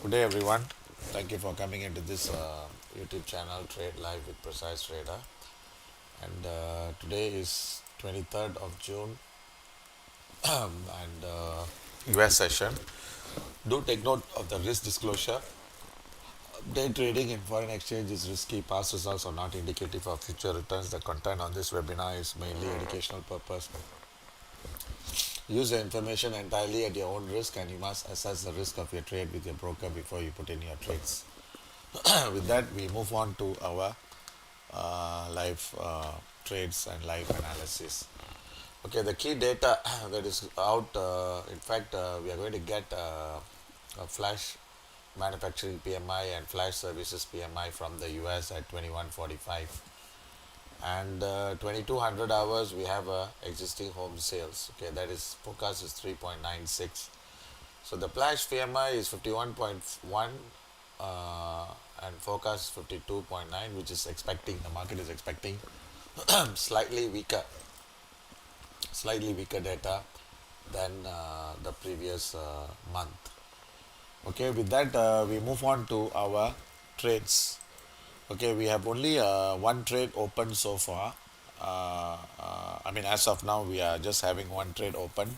Good day, everyone. Thank you for coming into this YouTube channel, Trade Live with Precise Trader. And today is 23rd of June and US session. Do take note of the risk disclosure. Day trading in foreign exchange is risky. Past results are not indicative of future returns. The content on this webinar is mainly educational purpose. Use the information entirely at your own risk, and you must assess the risk of your trade with your broker before you put in your trades. With that, we move on to our live trades and live analysis. Okay, the key data that is out, in fact, we are going to get a flash manufacturing PMI and flash services PMI from the US at 2145. And 2200 hours, we have existing home sales. Okay, that is forecast is 3.96. So the flash PMI is 51.1 uh, and forecast 52.9, which is expecting, the market is expecting slightly weaker data than the previous month. Okay, with that, we move on to our trades. Okay, we have only one trade open so far. I mean, as of now, we are just having one trade open,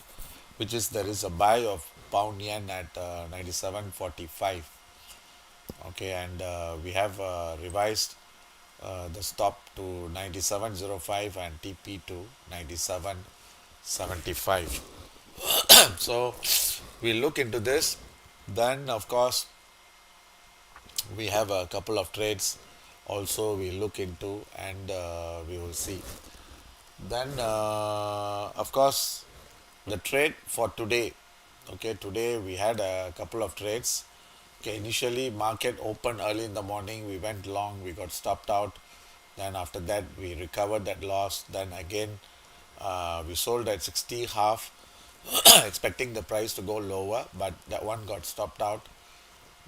which is there is a buy of pound yen at 97.45. Okay, and we have revised the stop to 97.05 and TP to 97.75. So we look into this. Then, of course, we have a couple of trades also we look into, and we will see. Then, of course, the trade for today. Okay, today we had a couple of trades. Okay, initially market opened early in the morning. We went long. We got stopped out. Then after that, we recovered that loss. Then again, we sold at 60 half, expecting the price to go lower, but that one got stopped out.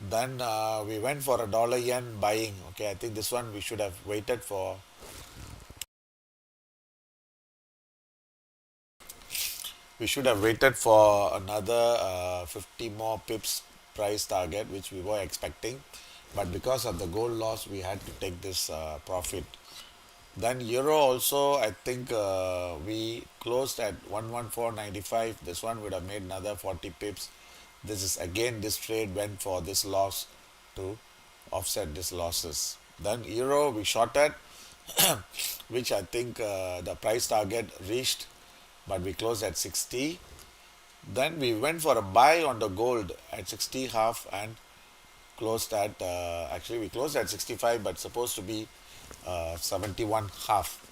Then we went for a dollar yen buying. Okay, I think this one we should have waited for. We should have waited for another 50 more pips price target, which we were expecting. But because of the gold loss, we had to take this profit. Then euro also, I think we closed at 114.95. This one would have made another 40 pips. This is again, this trade went for this loss to offset these losses. Then euro we shorted, which I think the price target reached, but we closed at 60. Then we went for a buy on the gold at 60 half and closed at actually we closed at 65, but supposed to be 71 half.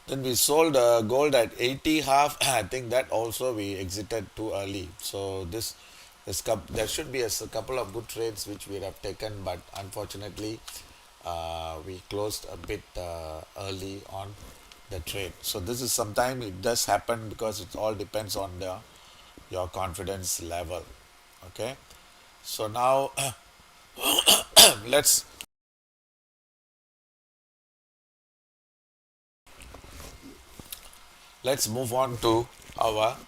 Then we sold gold at 80 half. I think that also we exited too early. So there should be a couple of good trades which we have taken, but unfortunately we closed a bit early on the trade. So this is sometime it does happen because it all depends on your confidence level. Okay. So now let's move on to our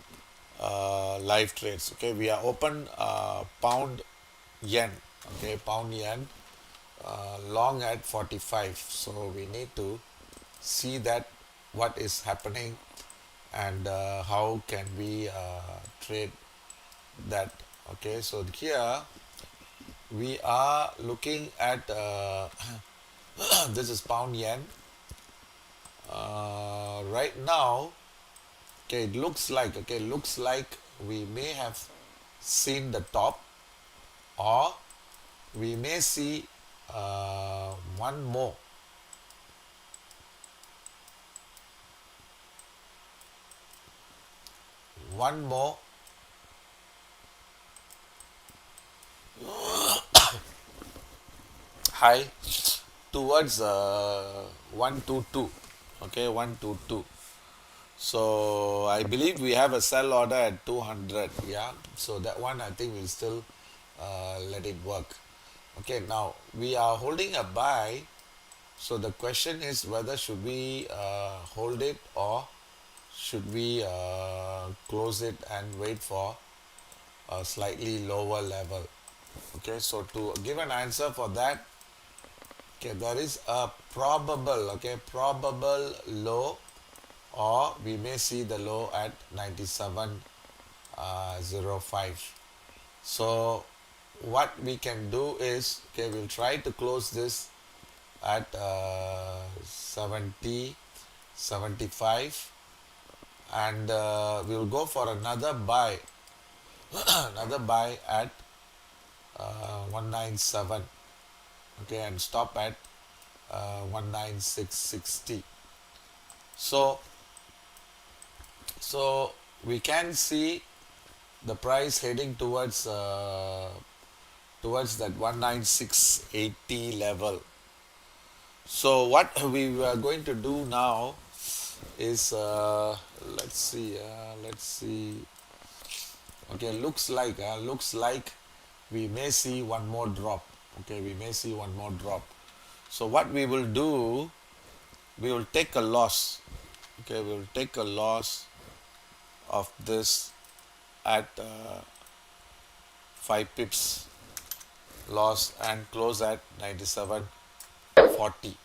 live trades. Okay, we are open pound yen. Okay, pound yen long at 45. So we need to see that what is happening, and how can we trade that. Okay, so here we are looking at this is pound yen right now. Okay, it looks like we may have seen the top, or we may see one more. One more high towards 122. Okay, 122. So I believe we have a sell order at 200. Yeah, so that one I think we'll still let it work. Okay, now we are holding a buy. So the question is whether should we hold it, or should we close it and wait for a slightly lower level. Okay, so to give an answer for that, okay, there is a probable, okay, probable low, or we may see the low at 97.05. So what we can do is, okay, we'll try to close this at 70, 75, and we'll go for another buy, another buy at 197, okay, and stop at 19660. So so we can see the price heading towards that 19680 level. So what we are going to do now is, let's see. Okay, looks like we may see one more drop. Okay, we may see one more drop. So what we will do, we will take a loss. Okay, we will take a loss of this at 5 pips loss and close at 97.40.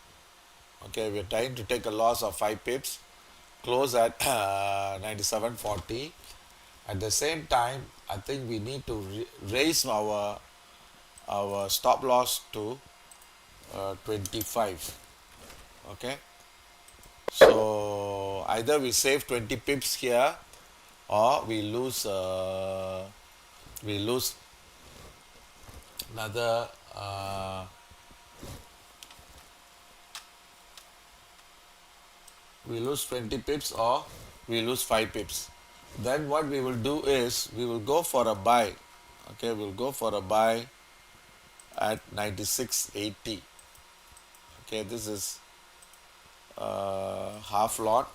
Okay, we are trying to take a loss of 5 pips, close at 97.40. At the same time, I think we need to raise our stop loss to 25. Okay, so either we save 20 pips here, or we lose another we lose 20 pips, or we lose 5 pips. Then what we will do is we will go for a buy. Okay, we'll go for a buy at 96.80. Okay, this is half lot,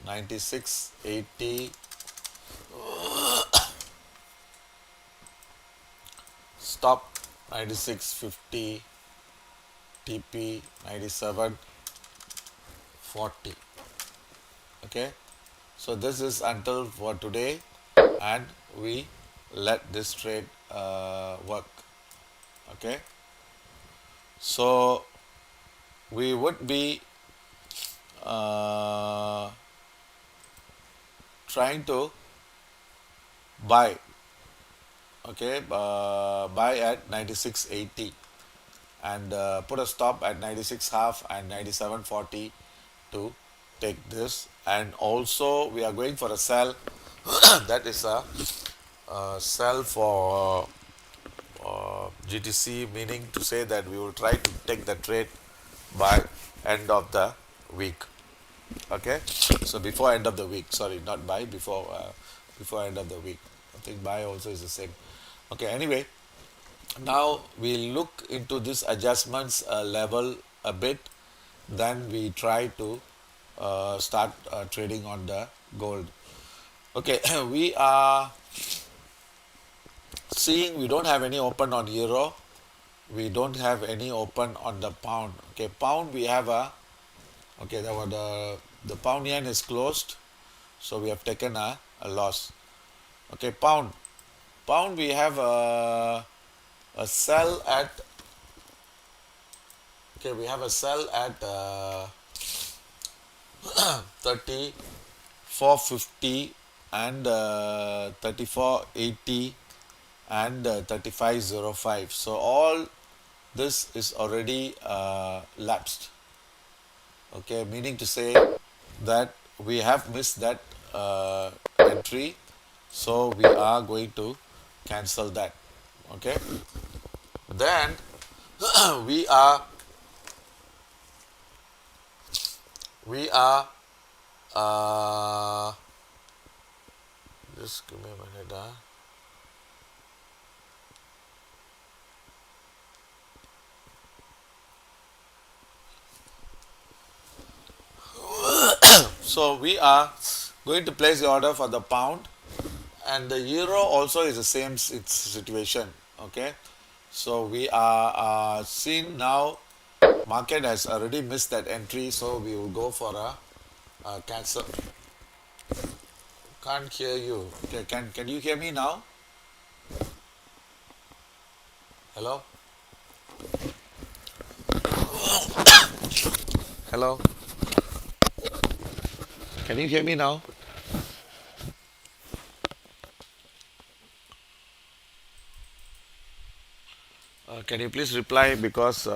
96.80, stop 96.50, TP 97.40. Okay, so this is until for today, and we let this trade work. Okay, so we would be trying to buy. Okay, buy at 96.80, and put a stop at 96 half and 97.40 to take this. And also we are going for a sell. That is a sell for GTC, meaning to say that we will try to take the trade by end of the week. Okay, so before end of the week, sorry, not by, before end of the week. I think buy also is the same. Okay, anyway, now we look into this adjustments level a bit, then we try to start trading on the gold. Okay, we are seeing we don't have any open on euro, we don't have any open on the pound. Okay, pound we have a, okay, the pound yen is closed, so we have taken a loss. Okay, pound we have a sell at, okay, we have a sell at 34.50 and 34.80 and 35.05. So all this is already lapsed. Okay, meaning to say that we have missed that entry, so we are going to cancel that. Okay, then we are we are just give me a minute. So we are going to place the order for the pound, and the euro also is the same situation. Okay, so we are seeing now market has already missed that entry, so we will go for a cancel. Can't hear you. Okay, can you hear me now? Hello? Hello? Can you hear me now? Can you please reply because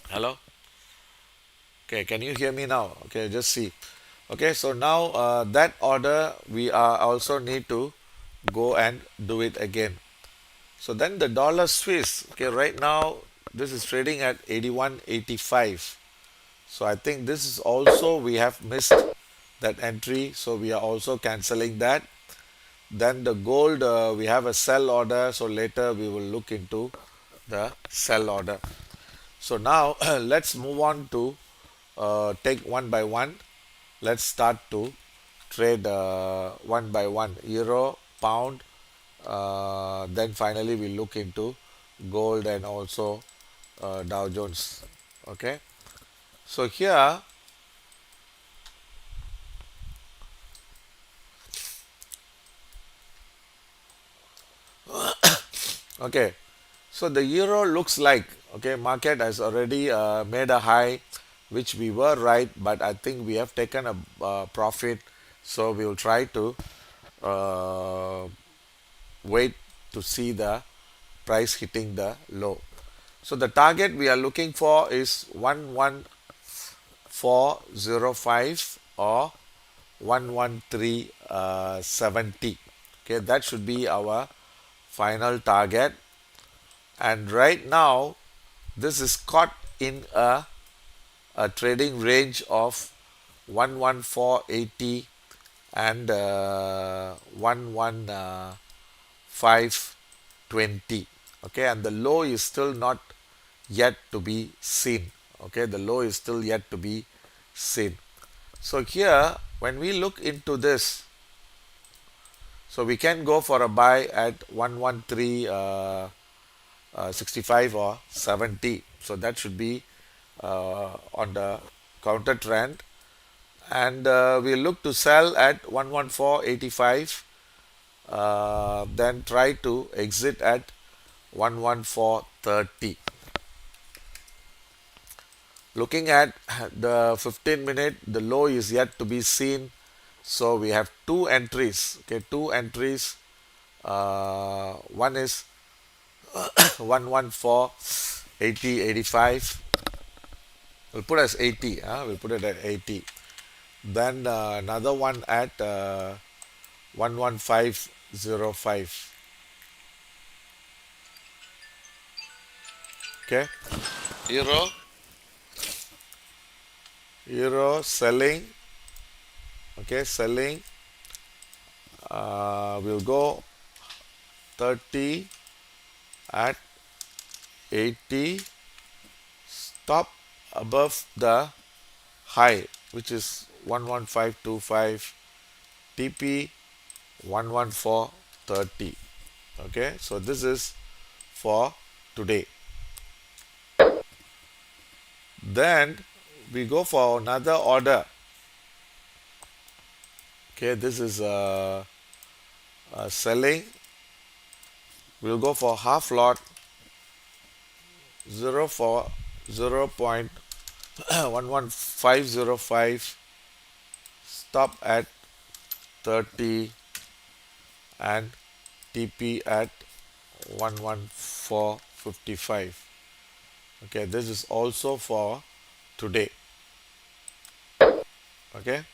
hello? Okay, can you hear me now? Okay, just see. Okay, so now that order we are also need to go and do it again. So then the dollar Swiss, okay, right now this is trading at 81.85. So I think this is also we have missed that entry, so we are also canceling that. Then the gold, we have a sell order, so later we will look into the sell order. So now let's move on to take one by one. Let's start to trade one by one. Euro, pound, then finally we look into gold and also Dow Jones. Okay. So here, okay. So the euro looks like, okay, market has already made a high, which we were right, but I think we have taken a profit. So we will try to uh, wait to see the price hitting the low. So the target we are looking for is 11405 or 11370. Okay, that should be our final target. And right now, this is caught in a trading range of 11480 and 11520. Okay, and the low is still not yet to be seen. Okay, the low is still yet to be seen. So here, when we look into this, so we can go for a buy at 113 65 or 70. So that should be on the counter trend. And we look to sell at 11485, then try to exit at 11430. Looking at the 15 minute, the low is yet to be seen. So we have two entries. Okay, two entries. One is 11480 85. We'll put as 80. We'll put it at 80. Then another one at 11505. Okay. Euro. Euro selling. Okay, selling. We'll go 30 at 80. Stop above the high, which is 11525. TP 11430. Okay, so this is for today. Then we go for another order. Okay, this is selling. We'll go for half lot 0 for 0.11505. Stop at 30 and TP at 11455. Okay, this is also for today. Okay,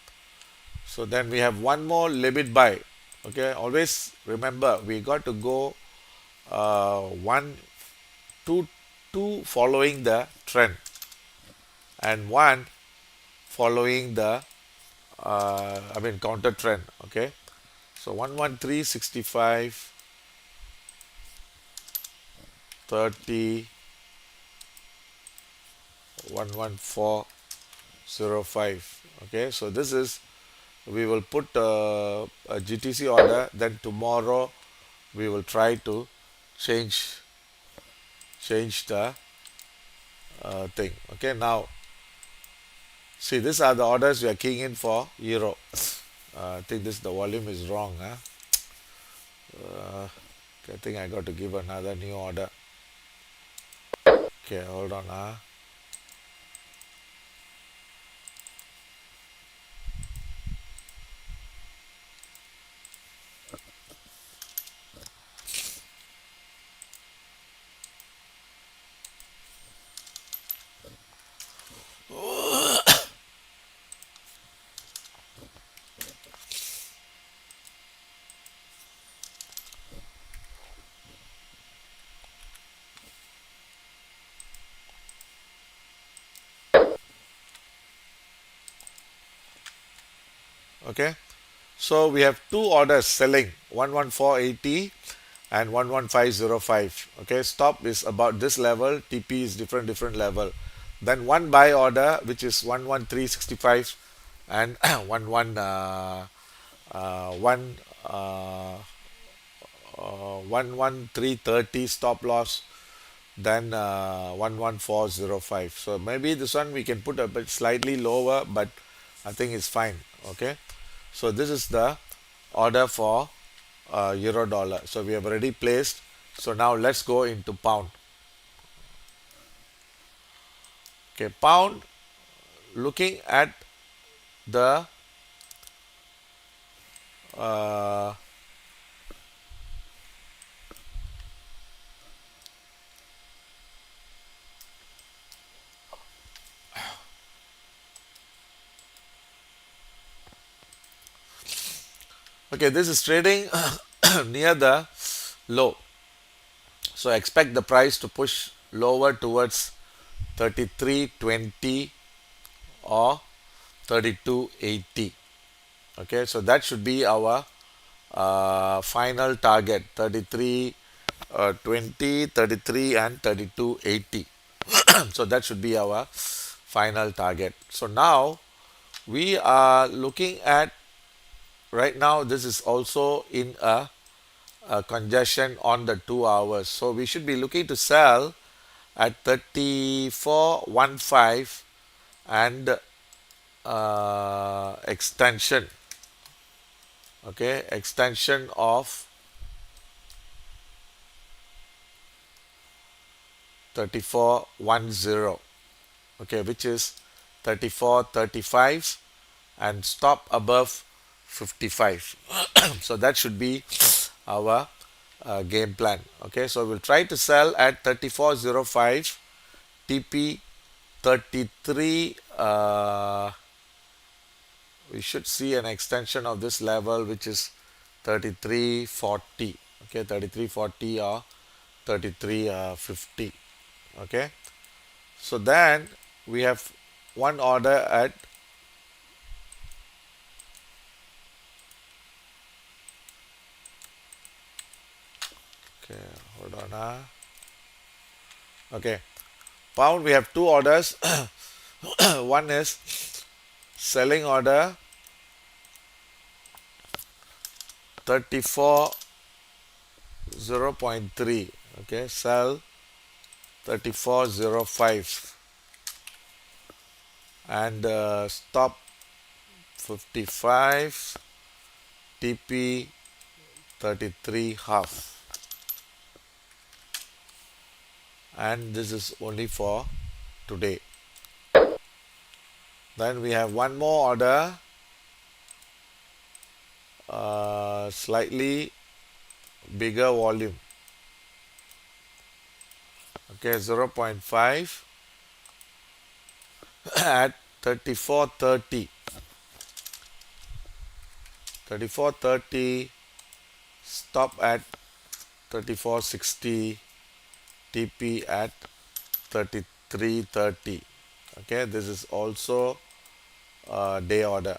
so then we have one more limit buy. Okay, always remember we got to go one, two, two following the trend and one following the counter trend. Okay, so 11365, 30, 11405. Okay, so this is, we will put a GTC order, then tomorrow we will try to change the thing. Okay, now see, these are the orders we are keying in for euro. I think this the volume is wrong. Huh? I think I got to give another new order. Okay, hold on. Huh? Okay, so we have two orders selling 11480 and 11505. Okay, stop is about this level, TP is different level. Then one buy order which is 11365 and 1 uh, 11330 stop loss, then 11405. So maybe this one we can put a bit slightly lower, but I think it's fine. Okay, so this is the order for euro dollar. So we have already placed. So now let's go into pound. Okay, pound, looking at the uh, okay, this is trading near the low. So expect the price to push lower towards 33.20 or 32.80. Okay, so that should be our final target, 33 20, 33 and 32.80. So that should be our final target. So now we are looking at, right now this is also in a congestion on the 2 hours. So we should be looking to sell at 34.15 and extension. Okay, extension of 34.10. Okay, which is 34.35 and stop above 55. So that should be our game plan. Okay, so we'll try to sell at 34.05, TP 33. We should see an extension of this level, which is 33.40. Okay, 33.40 or 33.50. Okay, so then we have one order at, okay, hold on. Okay, pound, we have two orders. One is selling order 34.0.3. Okay, sell 34.05 and stop 55, TP 33 half, and this is only for today. Then we have one more order, slightly bigger volume. Okay, 0.5 at 34.30. 34.30, stop at 34.60, TP at 33.30. Okay, this is also a day order.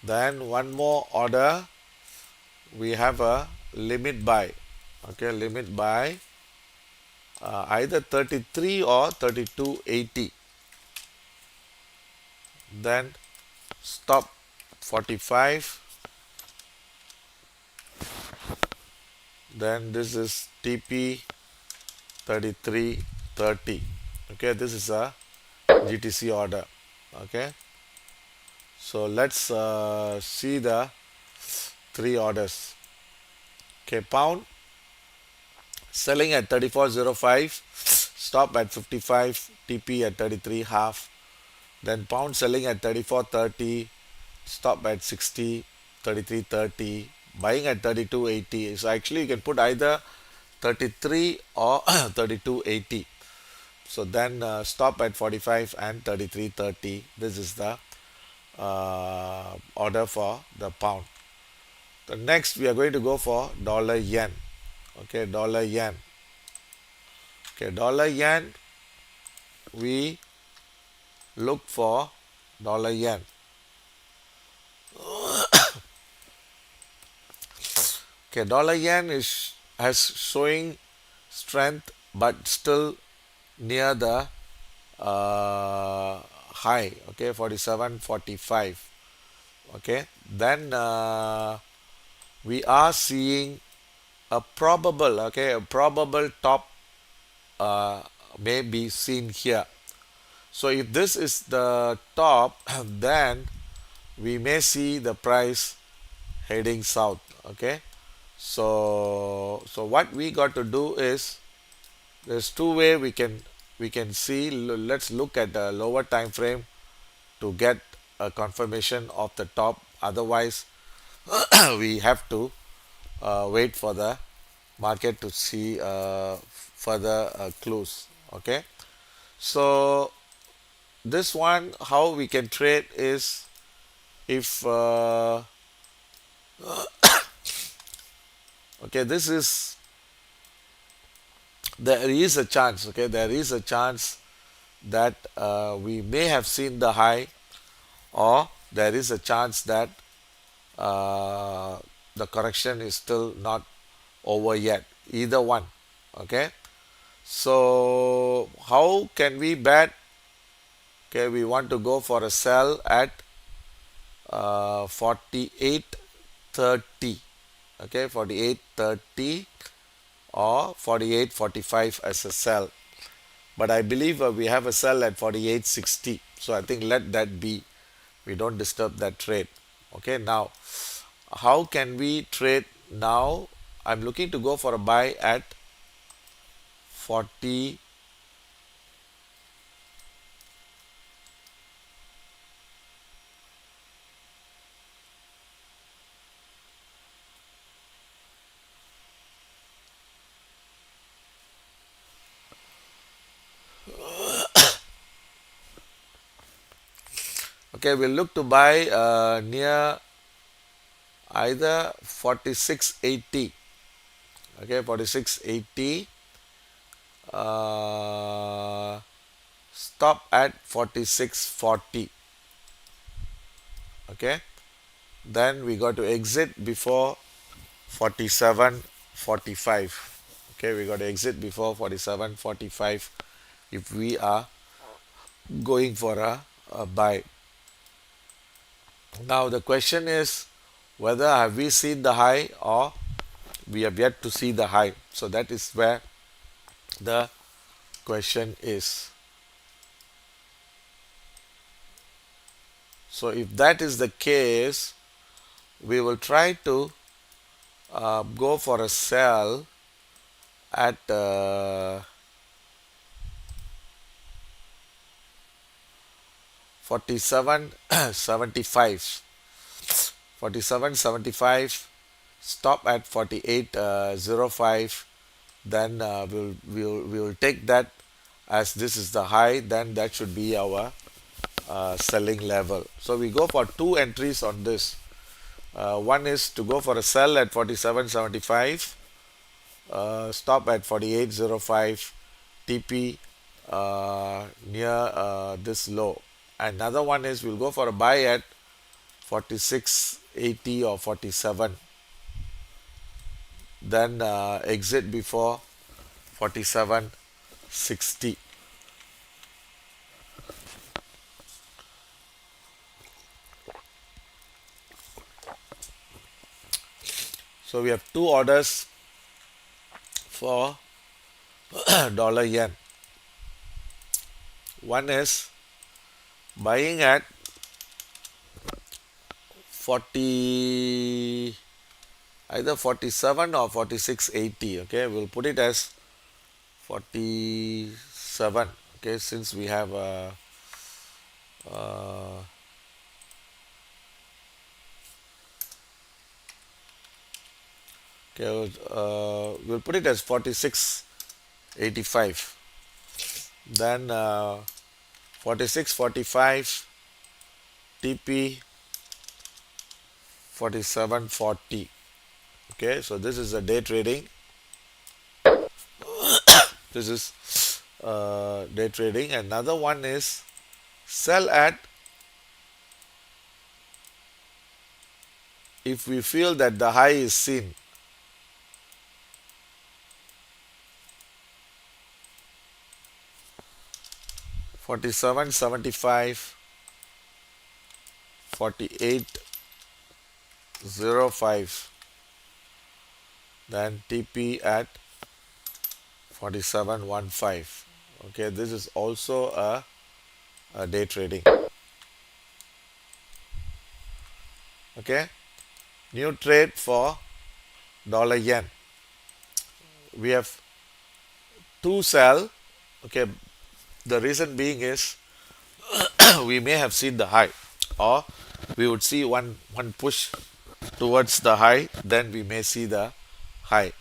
Then one more order, we have a limit buy. Okay, limit buy either 33 or 32.80. Then stop 45. Then this is TP 33.30. Okay, this is a GTC order. Okay, So let's see the three orders. Okay, pound selling at 34.05, stop at 55, TP at 33 half. Then pound selling at 34.30, stop at 60, 33.30, buying at 32.80. So actually you can put either 33 or 32.80. So then stop at 45 and 33.30. This is the order for the pound. The next we are going to go for dollar yen. Okay, dollar yen. Okay, dollar yen. We look for dollar yen. Okay, dollar yen is has showing strength, but still near the high. Okay, 47.45. Okay, then we are seeing a probable top uh, may be seen here. So if this is the top, then we may see the price heading south. Okay, so what we got to do is there's two way we can see. Let's look at the lower time frame to get a confirmation of the top. Otherwise, we have to wait for the market to see further clues. Okay, so this one how we can trade is if okay, this is there is a chance. Okay, there is a chance that we may have seen the high, or there is a chance that uh, the correction is still not over yet. Either one. Okay, so how can we bet? Okay, we want to go for a sell at 48.30. Okay, 48.30 or 48.45 as a sell. But I believe we have a sell at 48.60. So I think let that be. We don't disturb that trade. Okay, now how can we trade now? I'm looking to go for a buy at 40. Okay, we'll look to buy near either 46.80. Okay, 46.80. Uh, Stop at 46.40. Okay, then we got to exit before 47.45. Okay, we got to exit before 47.45 if we are going for a buy. Now the question is whether have we seen the high or we have yet to see the high. So that is where the question is. So if that is the case, we will try to go for a sell at 47.75. 47.75, stop at 48.05. Then we'll take that as this is the high. Then that should be our selling level. So we go for two entries on this. One is to go for a sell at 47.75, stop at 48.05, TP near this low. Another one is we'll go for a buy at 46.80 or 47, then exit before 47.60. So we have two orders for dollar yen. One is buying at 40, either 47 or 46.80. Okay, we'll put it as 47. Okay, since we have uh, okay, we'll put it as 46.85. Then 46.45 TP 47.40. Okay, so this is a day trading. This is day trading. Another one is sell at if we feel that the high is seen. 47.75, 48.05, then TP at 47.15. Okay, this is also a day trading. Okay, new trade for dollar yen. We have two sell. Okay, the reason being is we may have seen the high, or we would see one push towards the high, then we may see the high.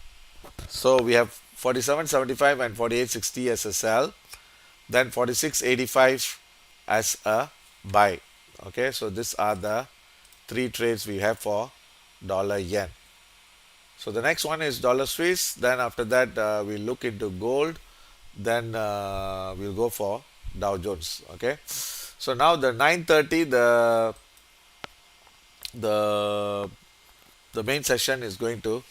So we have 47.75 and 48.60 as a sell, then 46.85 as a buy. Okay, so these are the three trades we have for dollar yen. So the next one is dollar Swiss. Then after that, we look into gold. Then we'll go for Dow Jones. Okay. So now the 9:30, the the main session is going to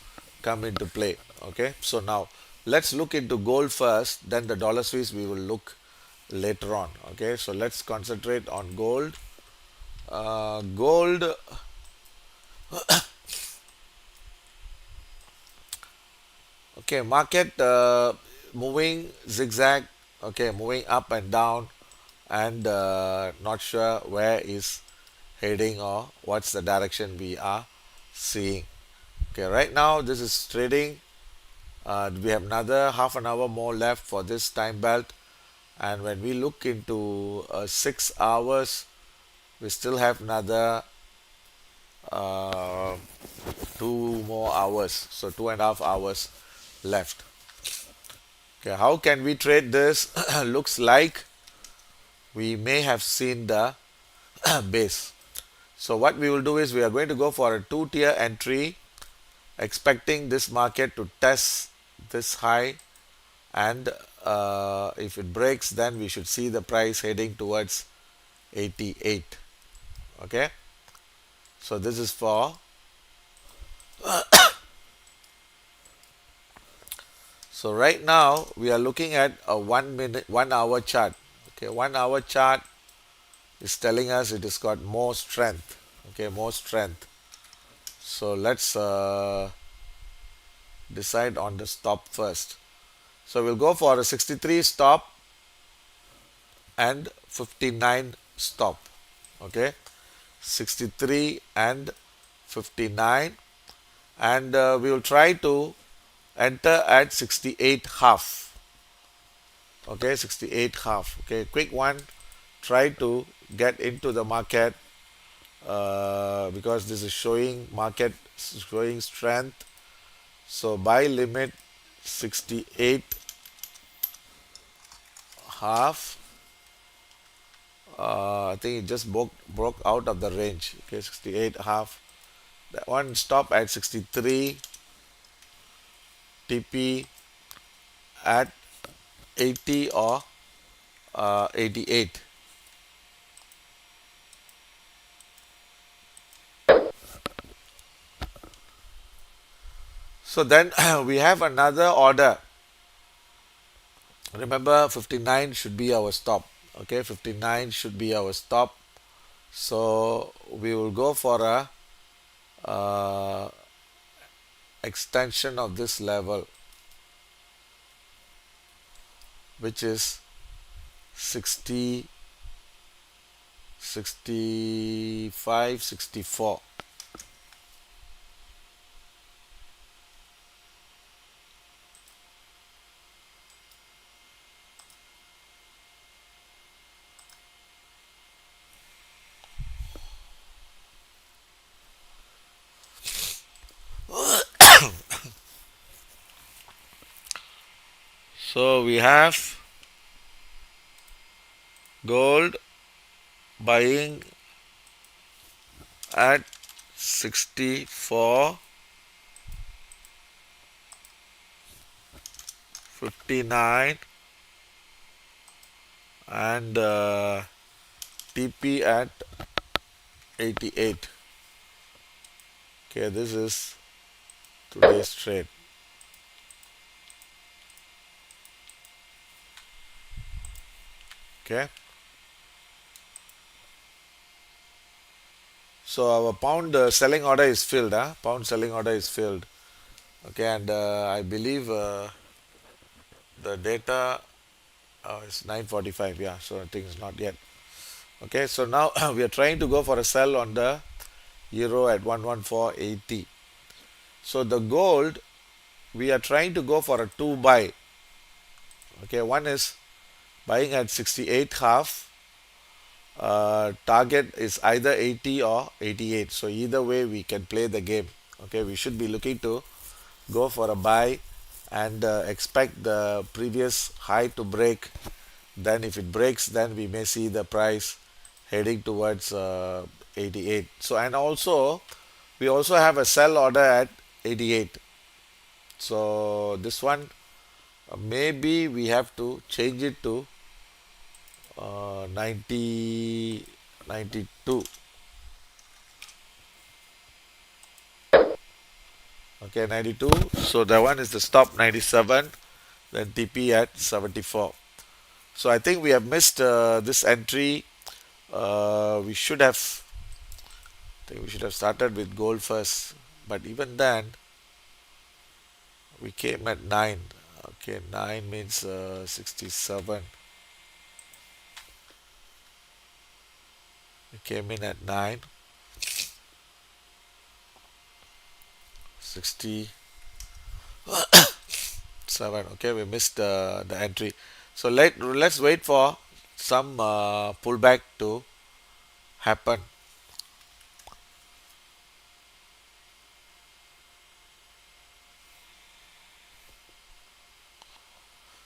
come into play. Okay. So now let's look into gold first. Then the dollar Swiss we will look later on. Okay. So let's concentrate on gold. Gold. Okay, market moving zigzag. Okay, moving up and down, and not sure where is heading or what's the direction we are seeing. Okay, right now this is trading. We have another half an hour more left for this time belt, and when we look into 6 hours, we still have another uh, 2 more hours, so 2.5 hours left. Okay, how can we trade this? Looks like we may have seen the base. So what we will do is we are going to go for a two-tier entry, expecting this market to test this high, and if it breaks, then we should see the price heading towards 88. Okay, so this is for so right now we are looking at a 1 minute 1 hour chart. Okay, 1 hour chart is telling us it has got more strength. Okay, more strength. So let's decide on the stop first. So we'll go for a 63 stop and 59 stop. Okay, 63 and 59, and we will try to enter at 68 half. Okay, 68 half. Okay, quick one. Try to get into the market because this is showing market showing strength. So buy limit 68 half. I think it just broke out of the range. Okay, 68 half. That one stop at 63. TP at 80 or 88. So then we have another order. Remember 59 should be our stop. Okay, 59 should be our stop. So we will go for a extension of this level, which is 60 65, 64. So we have gold buying at 64, 59 and TP at 88. Okay, this is today's trade. Okay, so our pound selling order is filled. Pound selling order is filled. Okay, and I believe the data is 9:45. Yeah, so I think it's not yet. Okay, so now we are trying to go for a sell on the euro at 114.80. So the gold we are trying to go for a two buy. Okay, one is buying at 68 half. Target is either 80 or 88. So either way we can play the game. Okay, we should be looking to go for a buy and expect the previous high to break. Then if it breaks, then we may see the price heading towards 88. So and also we also have a sell order at 88. So this one maybe we have to change it to 90, 92. Okay, 92. So that one is the stop 97. Then TP at 74. So I think we have missed this entry. We should have. I think we should have started with gold first. But even then, we came at 9. Okay, 9 means 67. We came in at 9. 67. Okay, we missed the entry. So let's wait for some pullback to happen.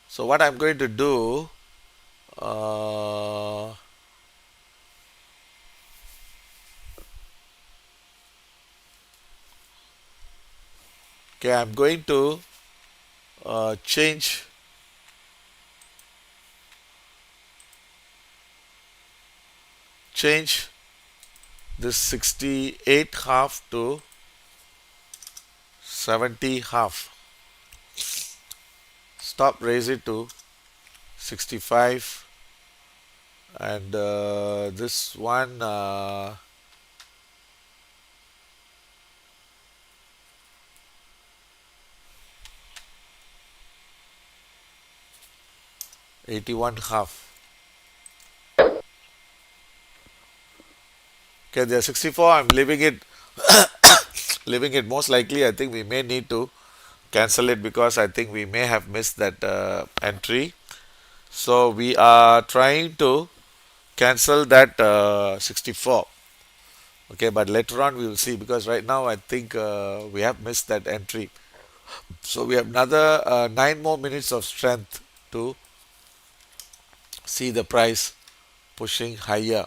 So what I'm going to do, uh, okay, I'm going to change this 68 half to 70 half. Stop, raise it to 65, and this one 81 half. Okay, there's 64. I'm leaving it. Leaving it. Most likely, I think we may need to cancel it because I think we may have missed that entry. So we are trying to cancel that 64. Okay, but later on we will see because right now I think we have missed that entry. So we have another 9 more minutes of strength to see the price pushing higher.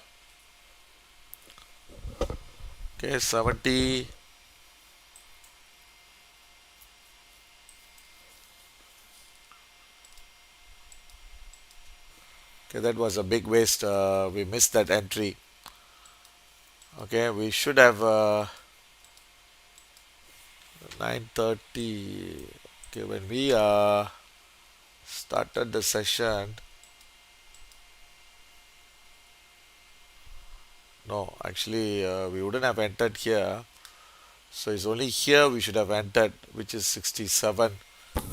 Okay, 70. Okay, that was a big waste. We missed that entry. Okay, we should have 9:30. Okay, when we started the session, no, actually we wouldn't have entered here. So it's only here we should have entered, which is 67,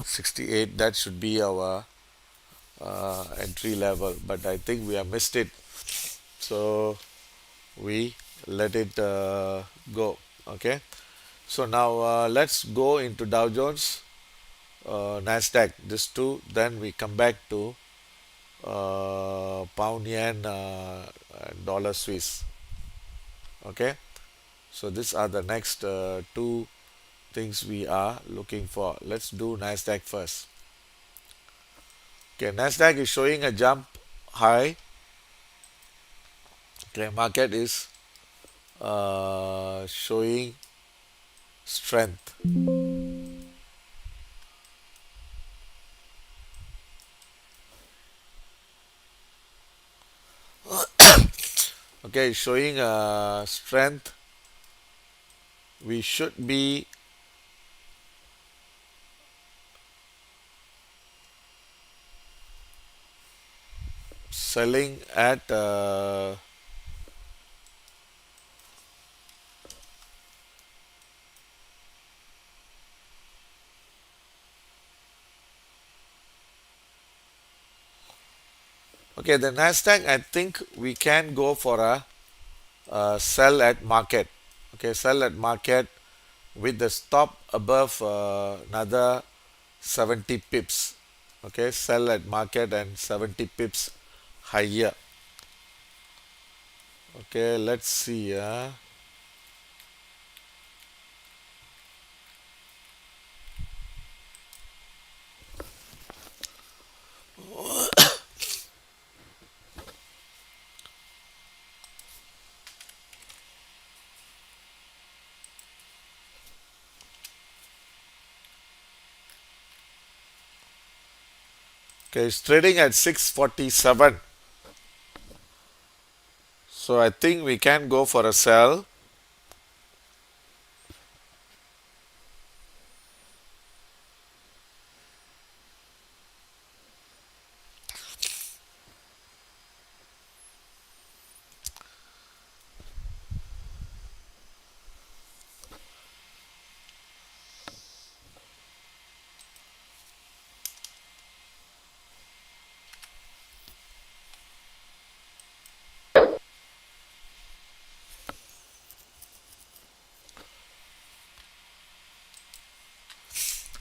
68. That should be our entry level, but I think we have missed it. So we let it go. Okay, so now let's go into Dow Jones, Nasdaq, these two, then we come back to pound yen, dollar Swiss. Okay, so these are the next two things we are looking for. Let's do Nasdaq first. Okay, Nasdaq is showing a jump high. Okay, market is showing strength. Okay, showing strength. We should be selling at okay, the Nasdaq. I think we can go for a sell at market. Okay, sell at market with the stop above another 70 pips. Okay, sell at market and 70 pips higher. Okay, let's see. Okay, it's trading at 647. So I think we can go for a sell.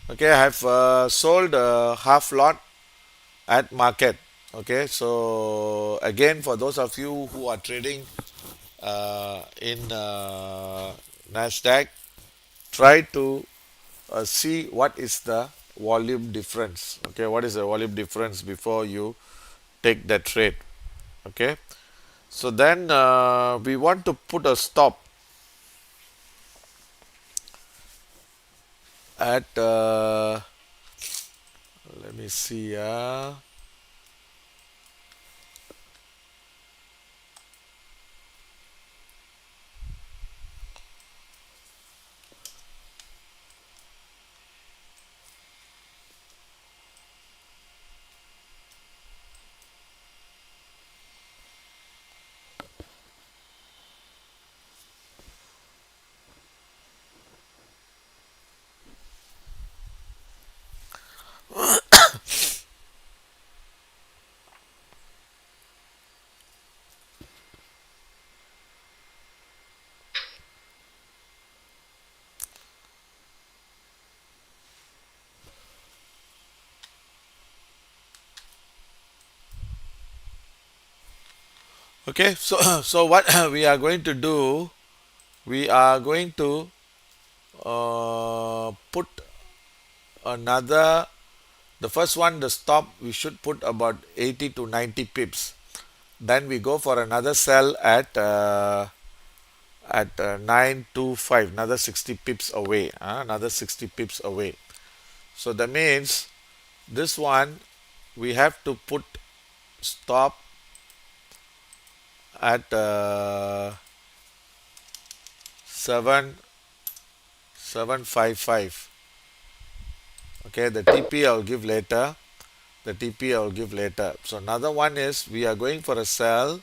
Okay, I have sold half lot at market. Okay, so again, for those of you who are trading in Nasdaq, try to see what is the volume difference. Okay, what is the volume difference before you take that trade. Okay, so then we want to put a stop at let me see. Okay, so so what we are going to do, we are going to put another, the first one, the stop, we should put about 80 to 90 pips. Then we go for another sell at 925, another 60 pips away, another 60 pips away. So that means this one we have to put stop at 7755. Okay, the TP I will give later. The TP I will give later. So another one is we are going for a sell.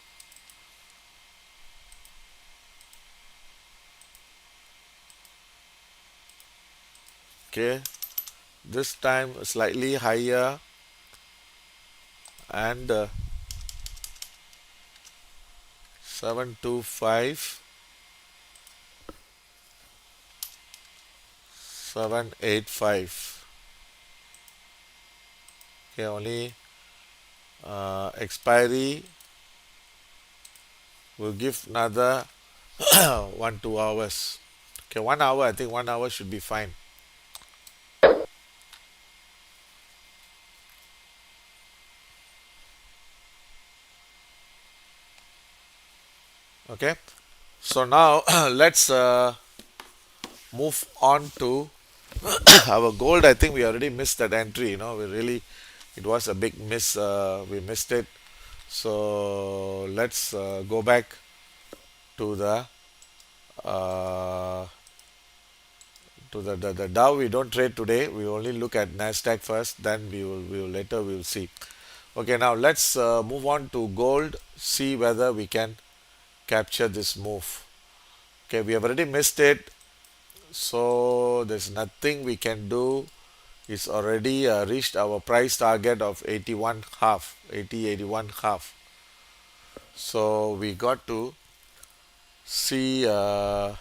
Okay, this time slightly higher and 725 785. Okay, only expiry will give another 1 2 hours. Okay, 1 hour. I think 1 hour should be fine. Okay, so now let's move on to our gold. I think we already missed that entry. We really, it was a big miss. We missed it. So let's go back to uh, the Dow. We don't trade today. We only look at Nasdaq first. Then we will later we will see. Okay, now let's move on to gold. See whether we can capture this move. Okay, we have already missed it. So there's nothing we can do. It's already reached our price target of 81 half, 80 81 half. So we got to see 20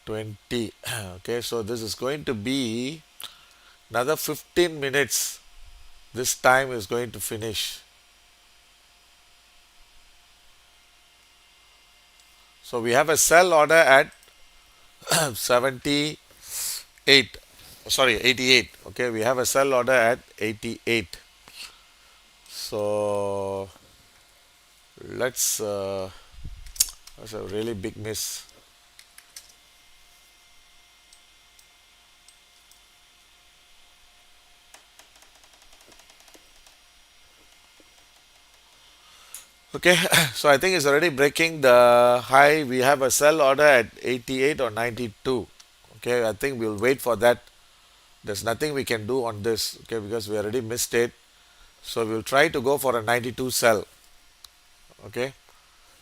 20. Okay, so this is going to be another 15 minutes. This time is going to finish. So we have a sell order at 78. Sorry, 88. Okay, we have a sell order at 88. So let's that's a really big miss. Okay, so I think it's already breaking the high. We have a sell order at 88 or 92. Okay, I think we'll wait for that. There's nothing we can do on this, okay, because we already missed it. So we'll try to go for a 92 sell. Okay,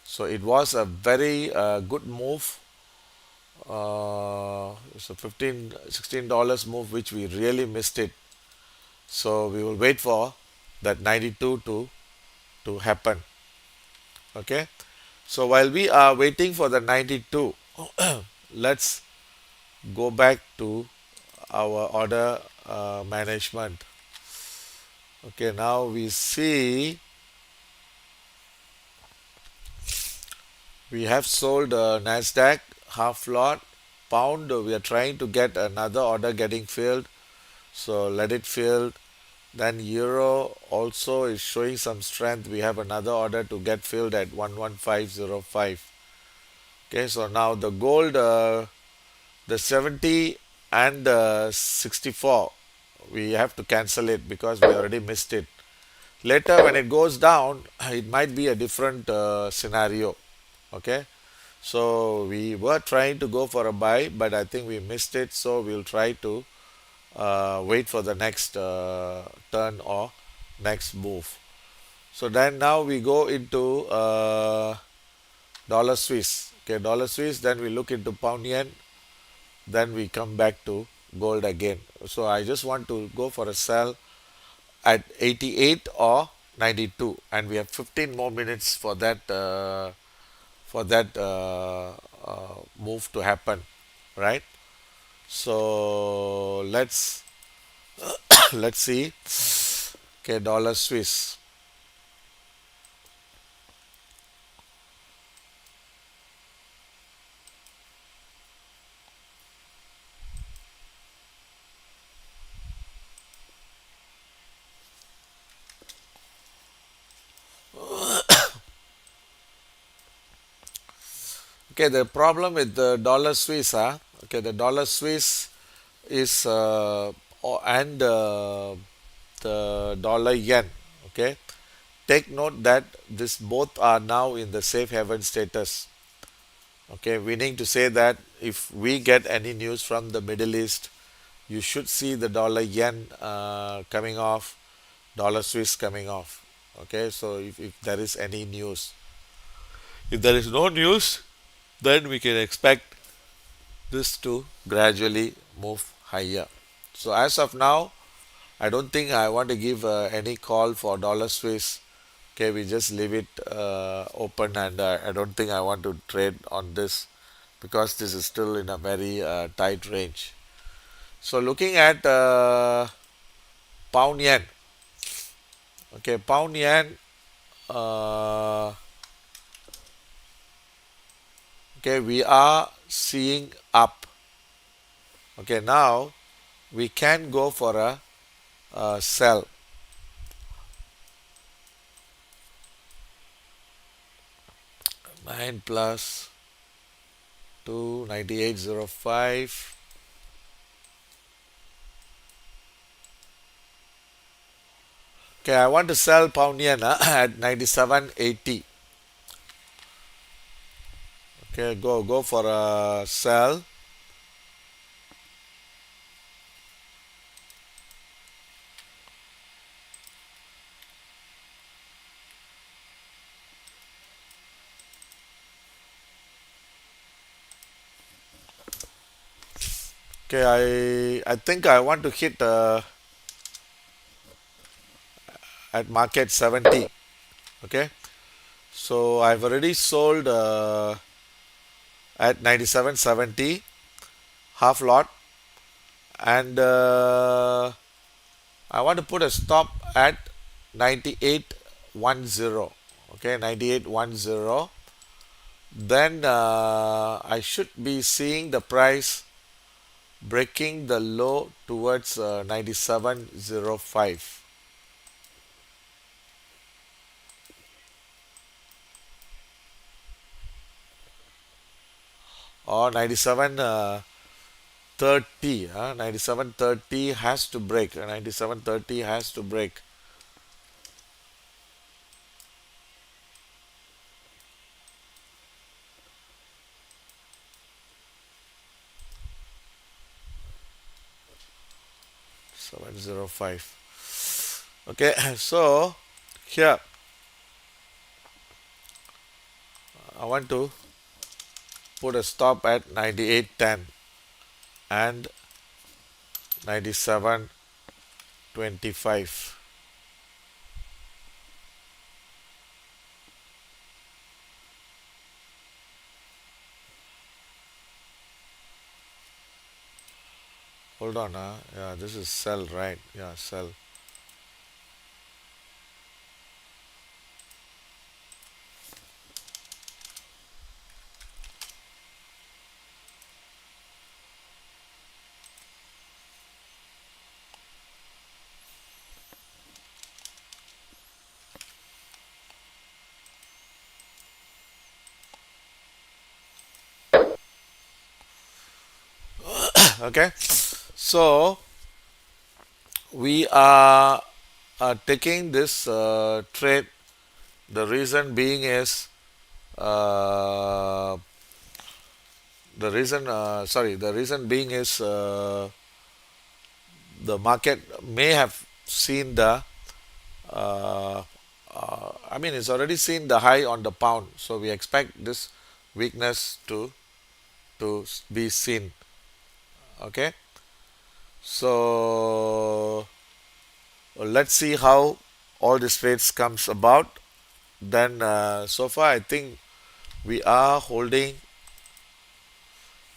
so it was a very good move. It's a 15 $16 move which we really missed it. So we will wait for that 92 to happen. Okay, so while we are waiting for the 92, let's go back to our order management. Okay, now we see we have sold Nasdaq half lot. Pound, we are trying to get another order getting filled, so let it fill. Then euro also is showing some strength. We have another order to get filled at 11505. Okay, so now the gold, the 70 and 64, we have to cancel it because we already missed it. Later when it goes down, it might be a different scenario. Okay, so we were trying to go for a buy, but I think we missed it, so we'll try to wait for the next turn or next move. So then now we go into dollar Swiss. Okay, dollar Swiss, then we look into pound yen, then we come back to gold again. So I just want to go for a sell at 88 or 92, and we have 15 more minutes for that move to happen, right? So let's see. Okay, dollar Swiss. Okay, the problem with the dollar Swiss, okay, the dollar Swiss is and the dollar yen. Okay, take note that this both are now in the safe haven status. Okay, meaning to say that if we get any news from the Middle East, you should see the dollar yen coming off, dollar Swiss coming off. Okay, so if there is any news, if there is no news, then we can expect this to gradually move higher. So as of now, I don't think I want to give any call for dollar Swiss. Okay, we just leave it open, and I don't think I want to trade on this because this is still in a very tight range. So looking at pound yen. Okay, pound yen. Uh, okay, we are seeing up. Okay, now we can go for a sell. 9 plus 298.05. Okay, I want to sell pound yen at 97.80. Okay, go for a sell. Okay, I think I want to hit at market 70. Okay, so I've already sold at 97.70 half lot, and I want to put a stop at 98.10. Okay, 98.10. Then I should be seeing the price breaking the low towards 97.05 or 97.30. 97.30 has to break. 97.30 has to break. 705. Okay, so here I want to put a stop at 98.10 and 97.25. Hold on, yeah, this is sell, right? Yeah, sell. Okay, so we are taking this trade. The reason being is uh, the reason being is the market may have seen the uh, I mean, it's already seen the high on the pound, so we expect this weakness to be seen. Okay, so let's see how all these trades comes about. Then so far, I think we are holding.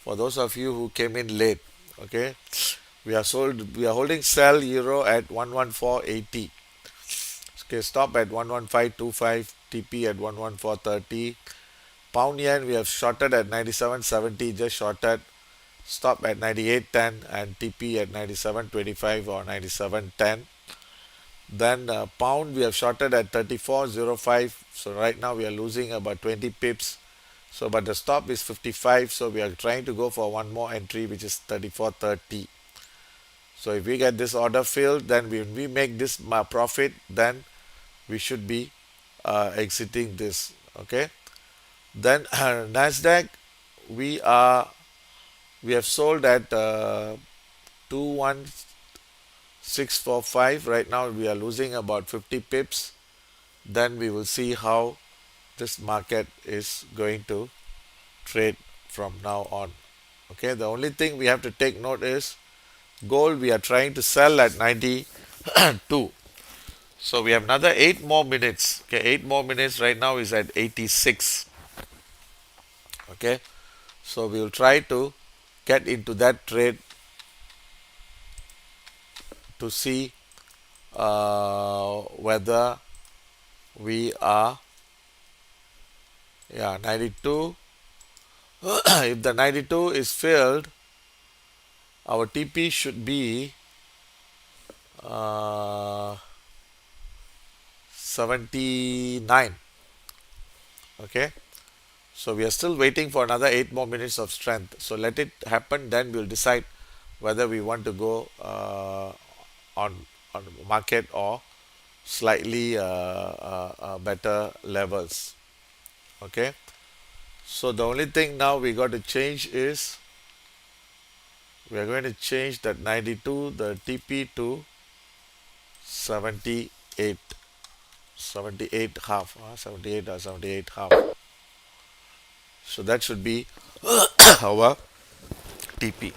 For those of you who came in late, okay, we are holding sell euro at 114.80. Okay, stop at 115.25, TP at 114.30. Pound yen we have shorted at 97.70, just shorted. Stop at 98.10 and TP at 97.25 or 97.10. Then pound we have shorted at 34.05. So right now we are losing about 20 pips. So but the stop is 55. So we are trying to go for one more entry, which is 34.30. So if we get this order filled, then when we make this profit, then we should be exiting this. Okay. Then Nasdaq we are we have sold at 21645. Right now we are losing about 50 pips. Then we will see how this market is going to trade from now on. Okay, the only thing we have to take note is gold we are trying to sell at 92. So we have another 8 more minutes. Okay, 8 more minutes right now is at 86. Okay, so we'll try to get into that trade to see whether we are, yeah, 92. If the 92 is filled, our TP should be uh, 79. Okay, so we are still waiting for another 8 more minutes of strength. So let it happen, then we'll decide whether we want to go on market or slightly better levels. Okay, so the only thing now we got to change is we are going to change that 92, the TP to 78, 78 half, 78 or 78 half. So that should be our TP.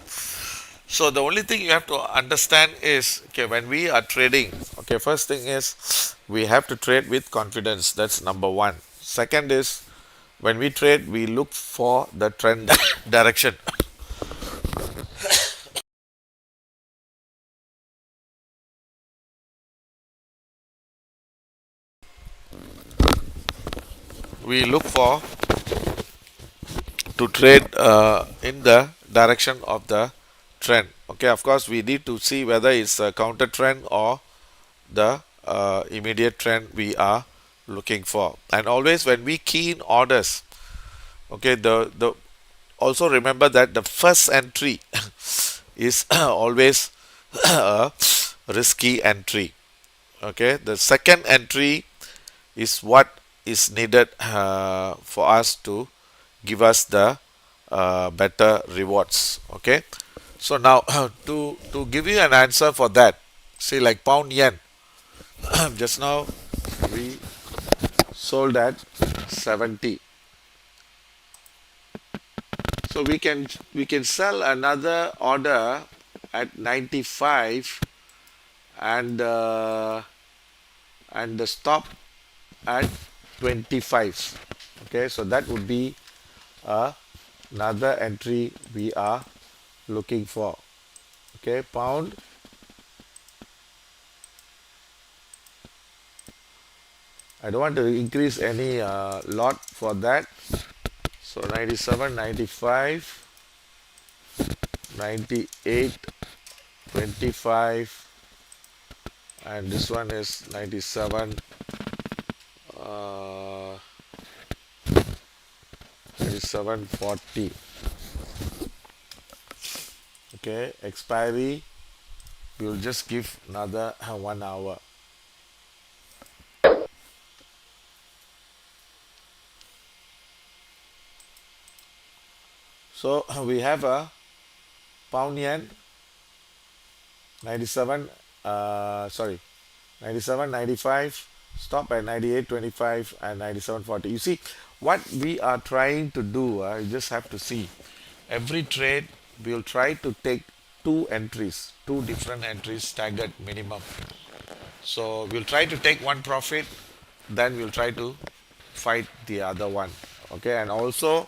So the only thing you have to understand is, okay, when we are trading, okay, first thing is we have to trade with confidence. That's number one. Second is when we trade, we look for the trend direction. We look for to trade in the direction of the trend. Okay, of course, we need to see whether it's a counter trend or the immediate trend we are looking for. And always when we key in orders, okay, the also remember that the first entry is always a risky entry. Okay, the second entry is what is needed for us to give us the better rewards. Okay, so now to give you an answer for that, see like pound yen, just now we sold at 70, so we can sell another order at 95 and the stop at 25. Okay, so that would be uh, another entry we are looking for. Okay, pound, I don't want to increase any lot for that. So 97, 95, 98, 25, and this one is 97, uh, 97, 40. Okay, expiry, we'll just give another 1 hour. So we have a pound yen 97, sorry, 97, 95, stop at 98, 25, and 97, 40. You see, what we are trying to do, you just have to see. Every trade, we'll try to take two entries, two different entries, staggered minimum. So we'll try to take one profit, then we'll try to fight the other one. Okay, and also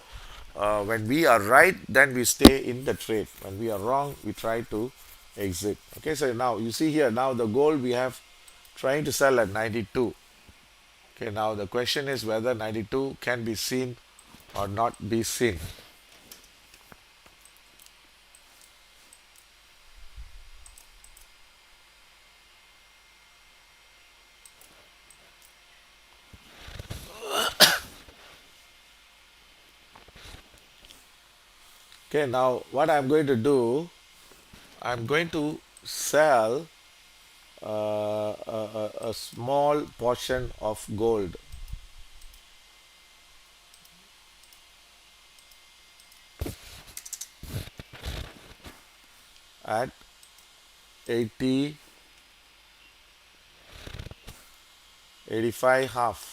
when we are right, then we stay in the trade. When we are wrong, we try to exit. Okay, so now you see here, now the gold we have trying to sell at 92. Okay, now the question is whether 92 can be seen or not be seen. Okay, now what I'm going to do, I'm going to sell a small portion of gold at 80, 85 half.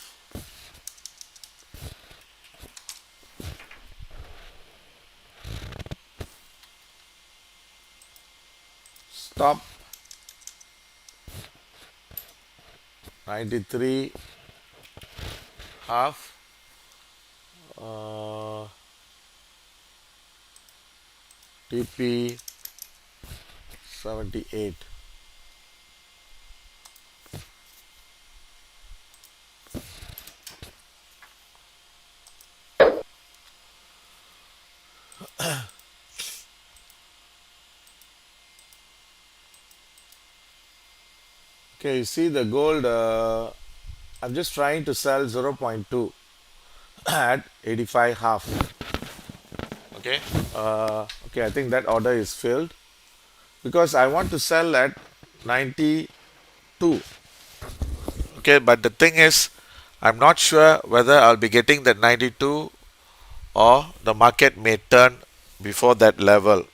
stop 93 half, uh, TP 78. Okay, you see the gold, I'm just trying to sell 0.2 at 85 half. Okay, okay, I think that order is filled because I want to sell at 92. Okay, but the thing is, I'm not sure whether I'll be getting that 92 or the market may turn before that level.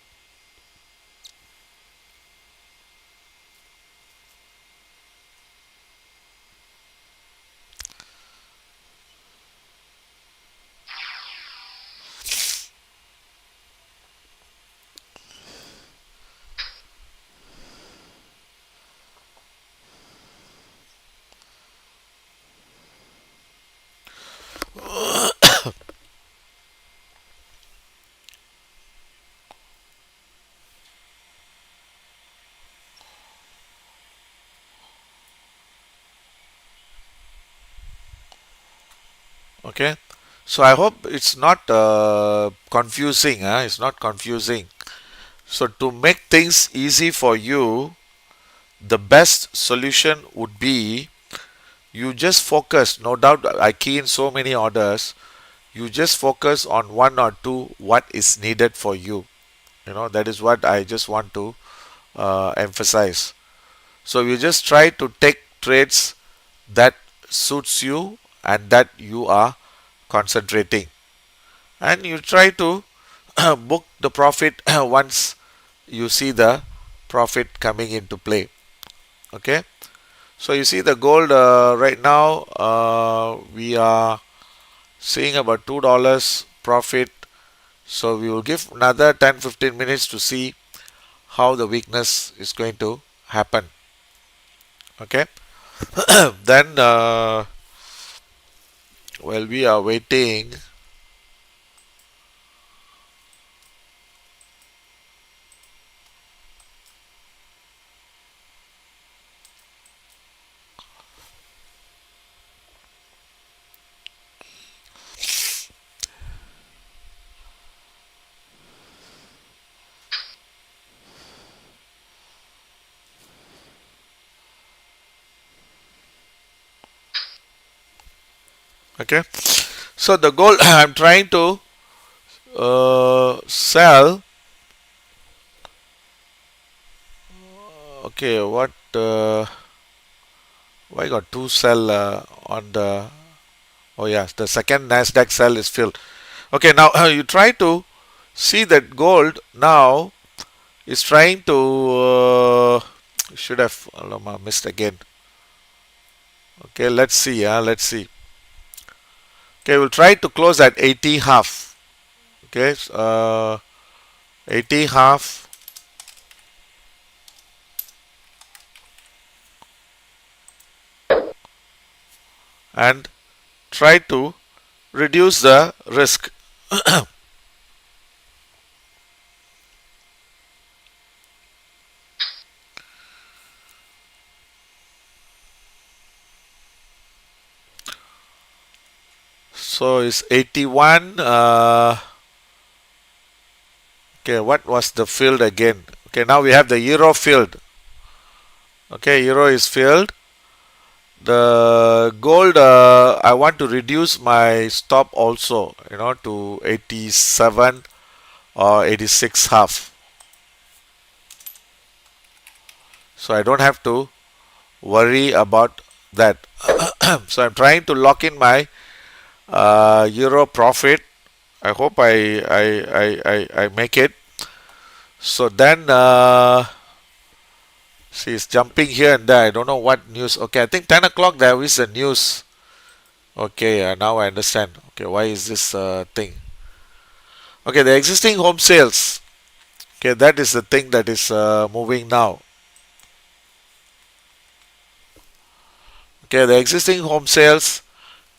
Okay, so I hope it's not confusing. It's not confusing. So to make things easy for you, the best solution would be you just focus. No doubt, I key in so many orders. You just focus on one or two what is needed for you. That is what I just want to emphasize. So you just try to take trades that suits you and that you are concentrating, and you try to book the profit once you see the profit coming into play. Okay, so you see the gold right now, we are seeing about $2 profit. So we will give another 10-15 minutes to see how the weakness is going to happen. Okay, then while we are waiting, okay, so the gold I'm trying to sell. Okay, what? Why got two sell on the? Oh yeah, the second Nasdaq sell is filled. Okay, now you try to see that gold now is trying to. Should have missed again. Okay, let's see. Let's see. Okay, we'll try to close at 80 half. Okay, 80 half, and try to reduce the risk. So it's 81. Okay, what was the field again? Okay, now we have the euro field. Okay, euro is filled. The gold, I want to reduce my stop also, to 87 or 86 half. So I don't have to worry about that. So I'm trying to lock in my euro profit. I hope I make it. So then, see, it's jumping here and there. I don't know what news. Okay, I think 10 o'clock there is a news. Okay, now I understand. Okay, why is this thing? Okay, the existing home sales. Okay, that is the thing that is moving now. Okay, the existing home sales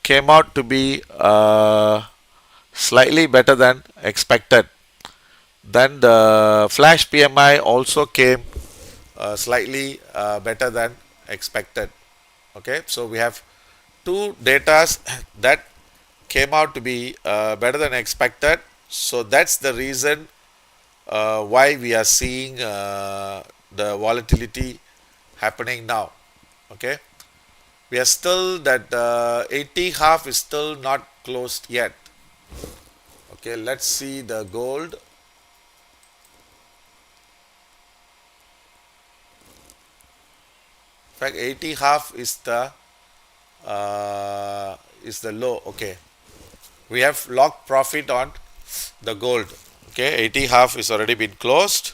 came out to be slightly better than expected. Then the flash PMI also came slightly better than expected. Okay, so we have two datas that came out to be better than expected. So that's the reason why we are seeing the volatility happening now. Okay, we are still that 80 half is still not closed yet. Okay, let's see the gold. In fact, 80 half is the low. Okay, we have locked profit on the gold. Okay, 80 half is already been closed.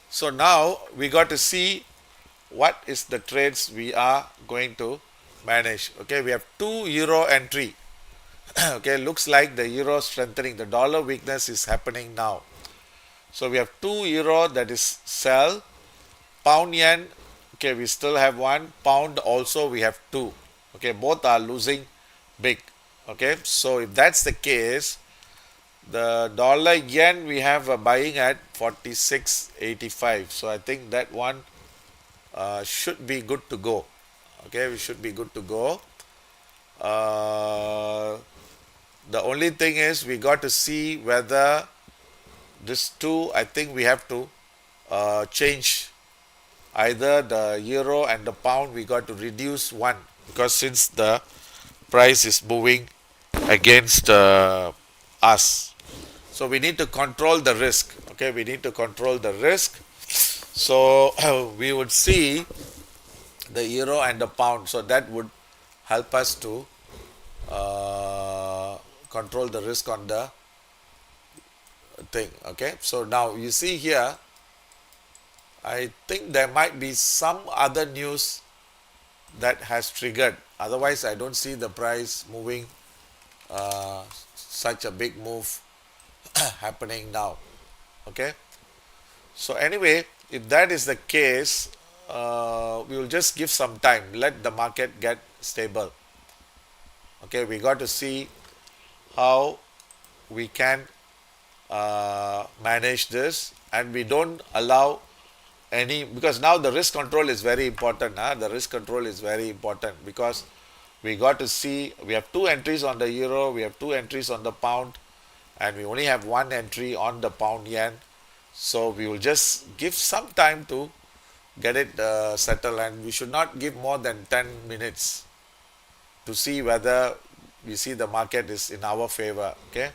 So now we got to see what is the trades we are going to manage. Okay, we have 2 euro entry. Okay, looks like the euro strengthening, the dollar weakness is happening now. So we have 2 euro, that is sell. Pound yen, okay, we still have one. Pound also we have two. Okay, both are losing big. Okay, so if that's the case, the dollar yen we have a buying at 46.85. So I think that one should be good to go. Okay, we should be good to go. Uh, the only thing is we got to see whether this two, I think we have to change either the euro and the pound. We got to reduce one, because since the price is moving against us, so we need to control the risk. Okay, we need to control the risk. So we would see the euro and the pound, so that would help us to uh, control the risk on the thing. Okay, so now you see here, I think there might be some other news that has triggered. Otherwise, I don't see the price moving such a big move happening now. Okay, so anyway, if that is the case, we will just give some time, let the market get stable. Okay, we got to see how we can manage this, and we don't allow any, because now the risk control is very important. The risk control is very important, because we got to see, we have two entries on the euro, we have two entries on the pound, and we only have one entry on the pound yen. So we will just give some time to get it settled, and we should not give more than 10 minutes to see whether we see the market is in our favor. Okay,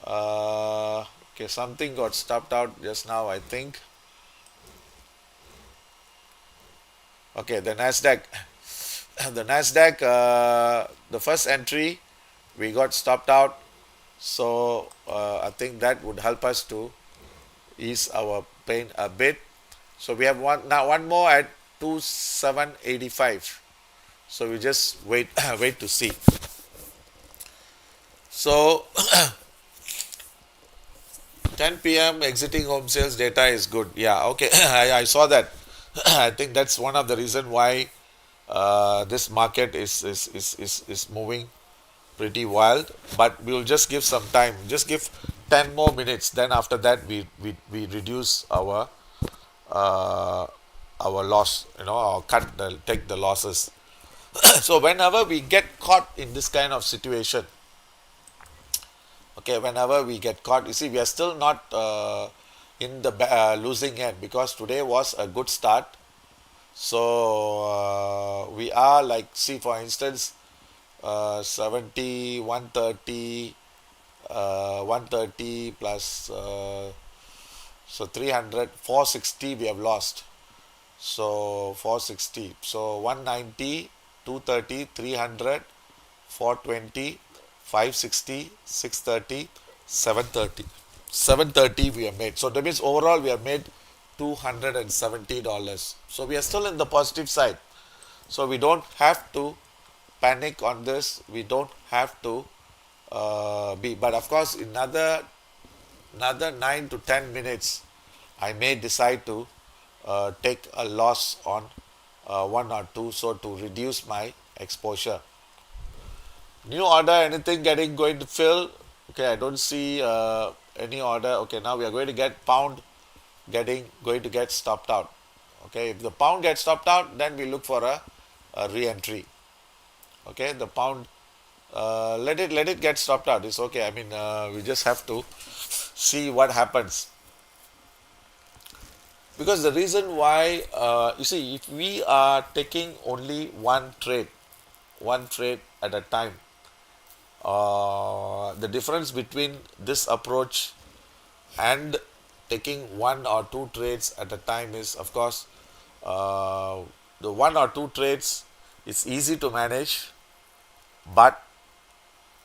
okay, something got stopped out just now, I think. Okay, the Nasdaq, the Nasdaq, the first entry we got stopped out. So I think that would help us to ease our pain a bit. So we have one more at 2785. So we just wait wait to see. So 10 p.m. exiting home sales data is good. Yeah, okay, I saw that. I think that's one of the reason why this market is moving pretty wild. But we'll just give some time. Just give 10 more minutes. Then after that, we reduce uh, our loss. Or take the losses. So whenever we get caught in this kind of situation, okay, whenever we get caught, you see, we are still not in the losing end, because today was a good start. So we are like, see, for instance, 70, 130, 130 plus, so 300, 460 we have lost. So 460, so 190, 230, 300, 420, 560, 630, 730. 730 we have made. So that means overall we have made $270. So we are still in the positive side. So we don't have to panic on this. We don't have to be. But of course, in other another 9 to 10 minutes, I may decide to take a loss on one or two, so to reduce my exposure. New order, anything getting going to fill? Okay, I don't see any order. Okay, now we are going to get pound going to get stopped out. Okay, if the pound gets stopped out, then we look for a re-entry. Okay, the pound, let it get stopped out. It's okay. I mean, we just have to see what happens. Because the reason why, you see, if we are taking only one trade at a time, the difference between this approach and taking one or two trades at a time is, of course, uh, the one or two trades is easy to manage, but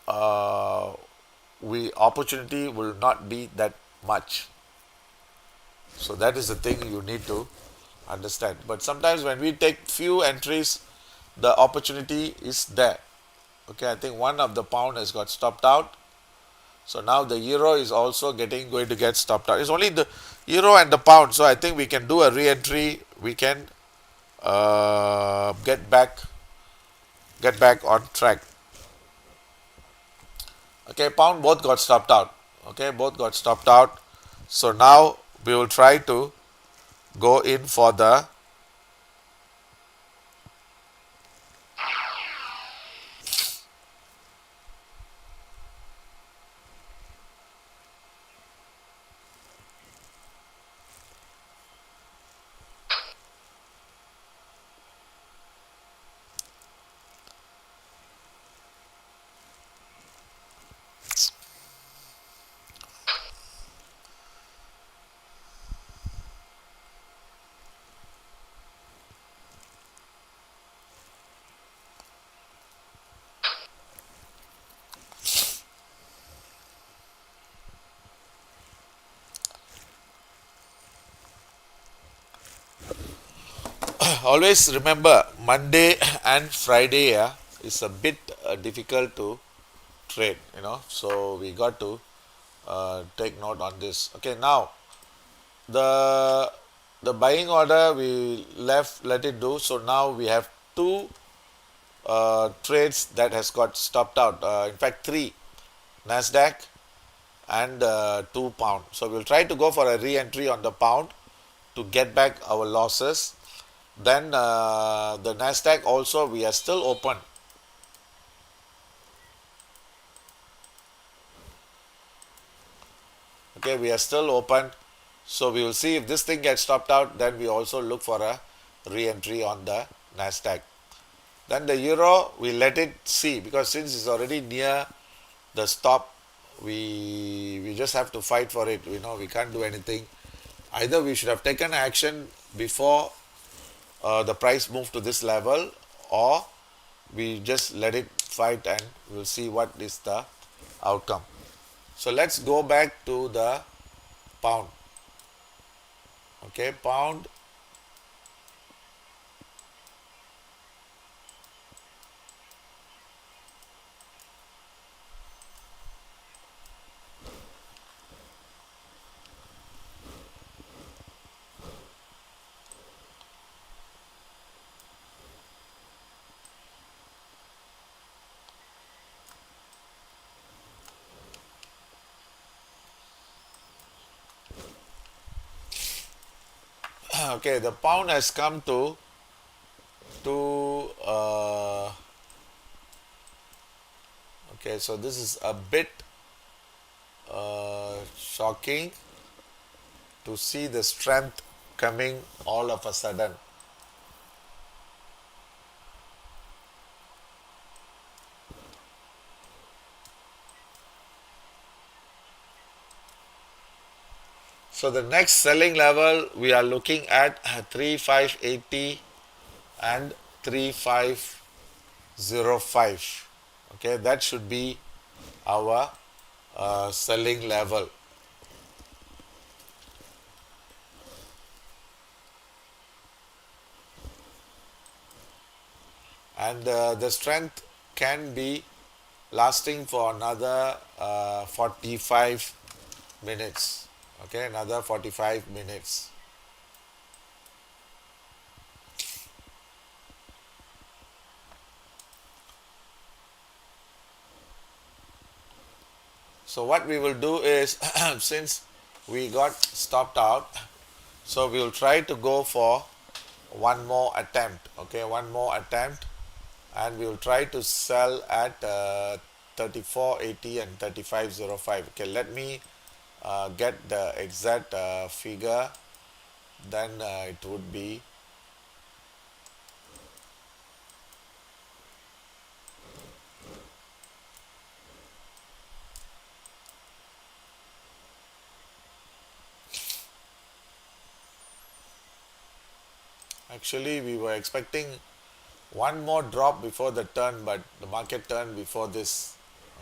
uh, we opportunity will not be that much. So that is the thing you need to understand. But sometimes when we take few entries, the opportunity is there. Okay, I think one of the pound has got stopped out. So now the euro is also going to get stopped out. It's only the euro and the pound. So I think we can do a re-entry. We can get back on track. Okay, pound both got stopped out. Okay, both got stopped out. So now we will try to go in for the always remember Monday and Friday, yeah, is a bit difficult to trade, so we got to take note on this. Okay, now the the buying order we let it do. So now we have two trades that has got stopped out. In fact, three: Nasdaq and two pound. So we'll try to go for a re-entry on the pound to get back our losses. Then the Nasdaq also we are still open. Okay, we are still open. So we will see if this thing gets stopped out. Then we also look for a re-entry on the Nasdaq. Then the euro we let it see, because since it's already near the stop, we just have to fight for it. We can't do anything. Either we should have taken action before the price moved to this level, or we just let it fight and we'll see what is the outcome. So let's go back to the pound. Okay, pound. Okay, the pound has come to okay, so this is a bit shocking to see the strength coming all of a sudden. So the next selling level we are looking at 3580 and 3505. Okay, that should be our selling level. And the strength can be lasting for another 45 minutes. Okay, another 45 minutes. So what we will do is since we got stopped out, so we will try to go for one more attempt. Okay, one more attempt, and we will try to sell at 34.80 and 35.05. Okay, let me get the exact figure. Then it would be actually we were expecting one more drop before the turn, but the market turned before this.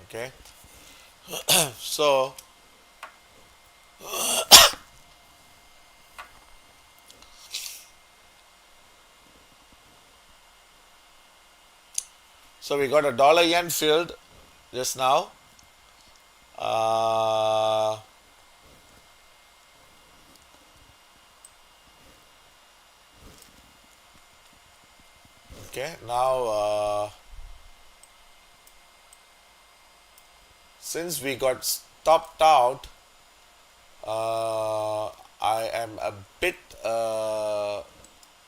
Okay, so we got a dollar yen filled just now. Uh, okay, now since we got stopped out, I am a bit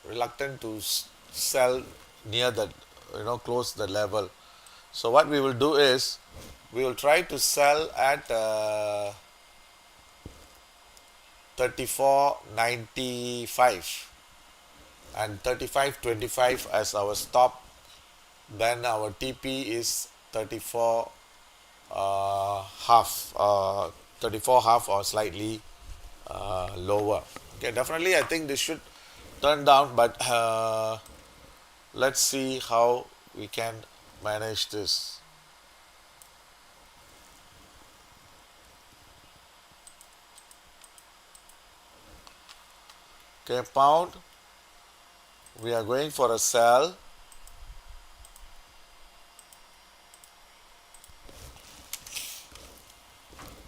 reluctant to sell near the, close the level. So what we will do is we will try to sell at 34.95 and 35.25 as our stop. Then our TP is 34 half, 34 half or slightly lower. Okay, definitely I think this should turn down, but let's see how we can manage this. Okay, pound, we are going for a sell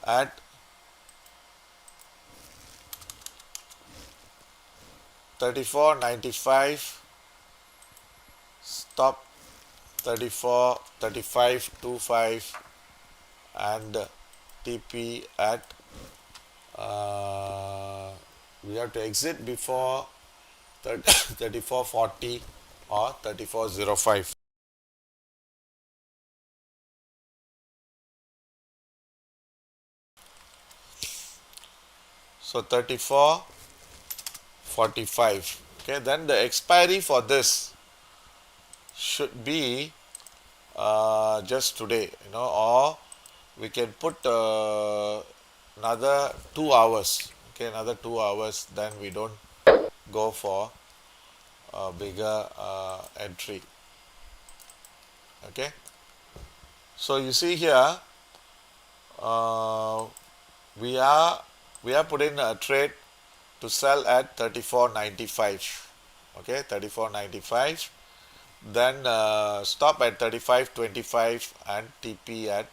at 34.95, stop 34.35.25, and TP at we have to exit before 34.40 or 34.05. So 34.45. Okay, then the expiry for this should be just today, or we can put another 2 hours. Okay, another 2 hours, then we don't go for a bigger entry. Okay, so you see here, uh, we are putting a trade to sell at 34.95. Okay, 34.95, then stop at 35.25 and TP at,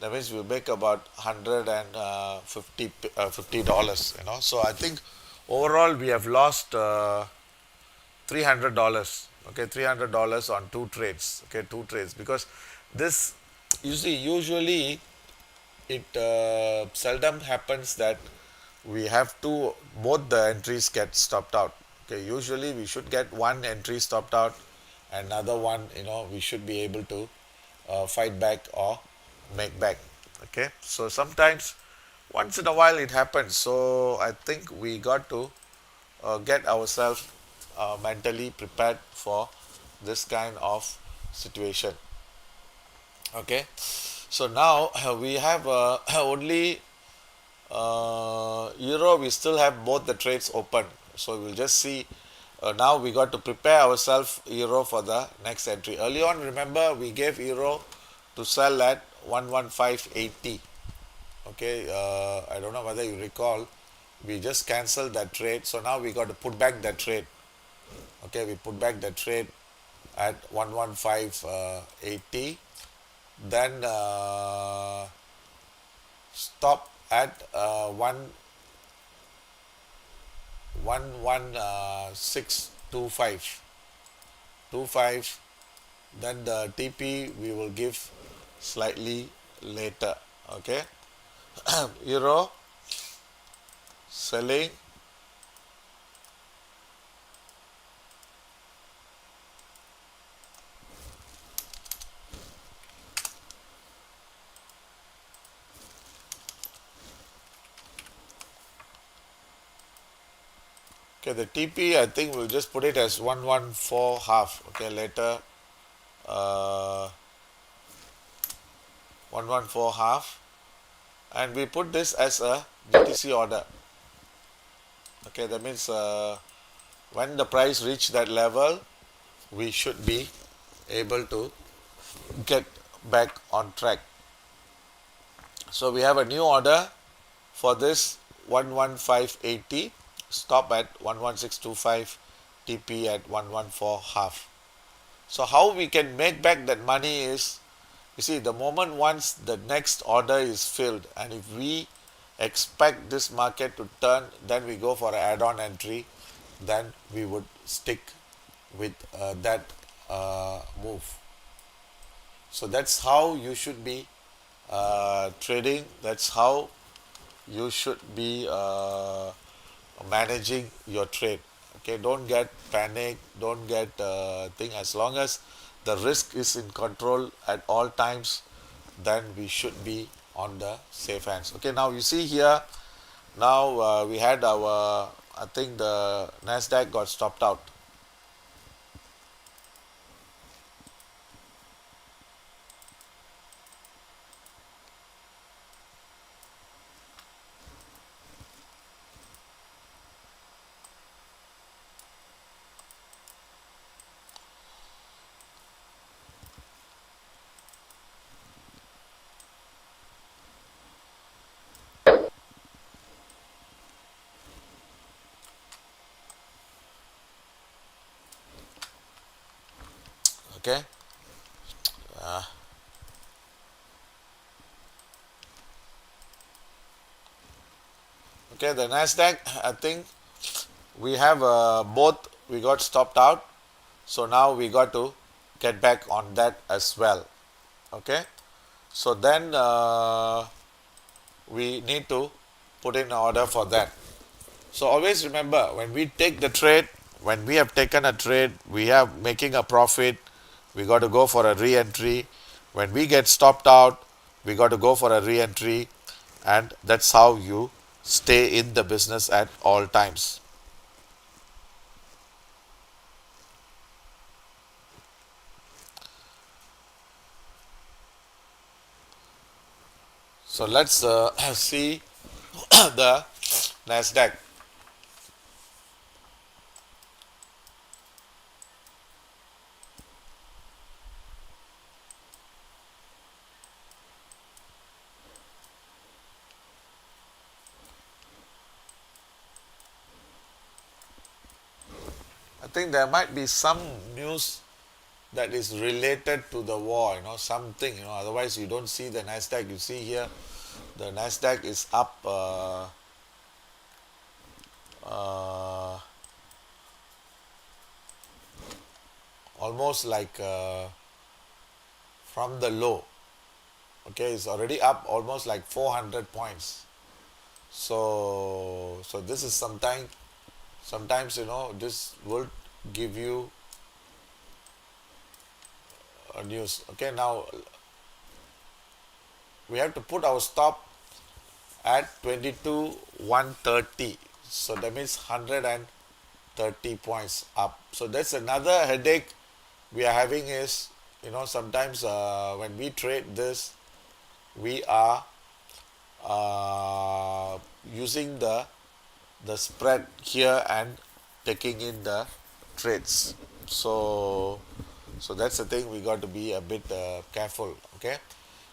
that means we make about 150 $50. So I think overall we have lost $300. Okay, $300 on two trades. Okay, two trades, because this, you see, usually it seldom happens that we have to both the entries get stopped out. Okay, usually we should get one entry stopped out, another one, we should be able to fight back or make back. Okay, so sometimes once in a while it happens, so I think we got to get ourselves mentally prepared for this kind of situation. Okay, so now we have only euro, we still have both the trades open, so we'll just see. Now we got to prepare ourselves euro for the next entry. Early on, remember, we gave euro to sell at 115.80. Okay, I don't know whether you recall, we just cancelled that trade, so now we got to put back that trade. Okay, we put back the trade at 115.80, then stop at 11625, then the TP we will give slightly later. Okay. Euro selling okay, the TP I think we'll just put it as 114 half. Okay, later 114 half, and we put this as a BTC order. Okay, that means when the price reach that level, we should be able to get back on track. So we have a new order for this 11580, stop at 11625, TP at 114 half. So how we can make back that money is, you see, the moment once the next order is filled, and if we expect this market to turn, then we go for an add-on entry, then we would stick with that move. So that's how you should be trading. That's how you should be managing your trade. Okay, don't get panic, don't get thing. As long as the risk is in control at all times, then we should be on the safe hands. Okay, now you see here, now we had our, I think the Nasdaq got stopped out. Okay. Okay, the Nasdaq, I think we have both, we got stopped out, so now we got to get back on that as well. Okay, so then we need to put in order for that. So always remember, when we take the trade, when we have taken a trade, we are making a profit, we got to go for a re-entry. When we get stopped out, we got to go for a re-entry, and that's how you stay in the business at all times. So let's see the Nasdaq. I think there might be some news that is related to the war, something, otherwise you don't see the Nasdaq. You see here, the Nasdaq is up uh, almost like from the low. Okay, it's already up almost like 400 points. So this is sometimes this will give you a news. Okay, now we have to put our stop at 22,130. So that means 130 points up. So that's another headache we are having is, sometimes when we trade this, we are using the spread here and taking in the trades. So that's the thing, we got to be a bit careful. Okay,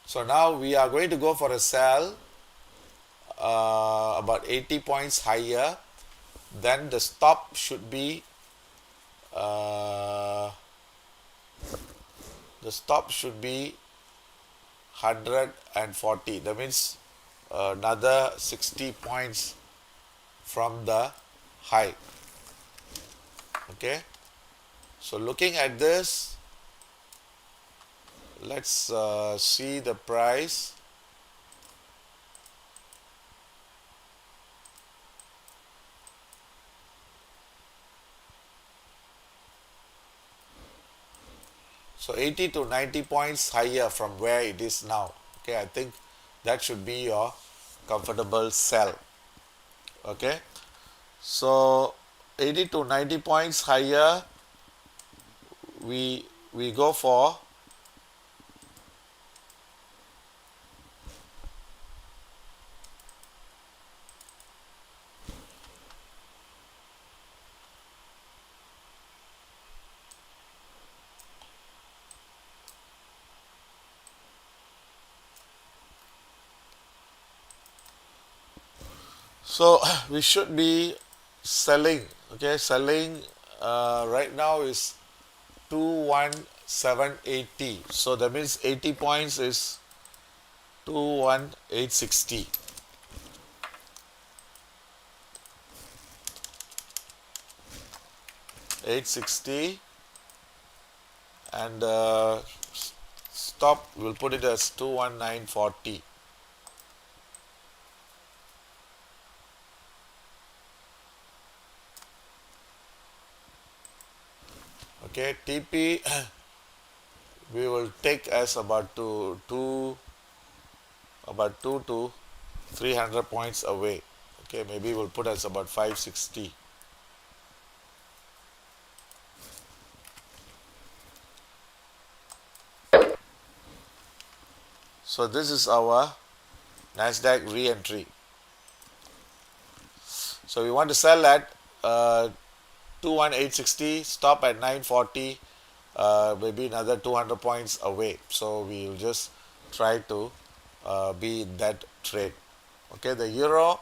so now we are going to go for a sell about 80 points higher. Then the stop should be uh, 140. That means another 60 points from the high. Okay, so looking at this, let's see the price. So 80 to 90 points higher from where it is now. Okay, I think that should be your comfortable sell. Okay, so 80 to 90 points higher, we go for. So we should be selling. Okay, selling right now is 21780. So that means 80 points is 21860. 860, and stop, we'll put it as 21940. Okay, TP we will take as about about 2 to 300 points away. Okay, maybe we'll put as about 560. So this is our Nasdaq re-entry. So we want to sell at 21860, stop at 940, maybe another 200 points away. So we will just try to be in that trade. Okay, the euro,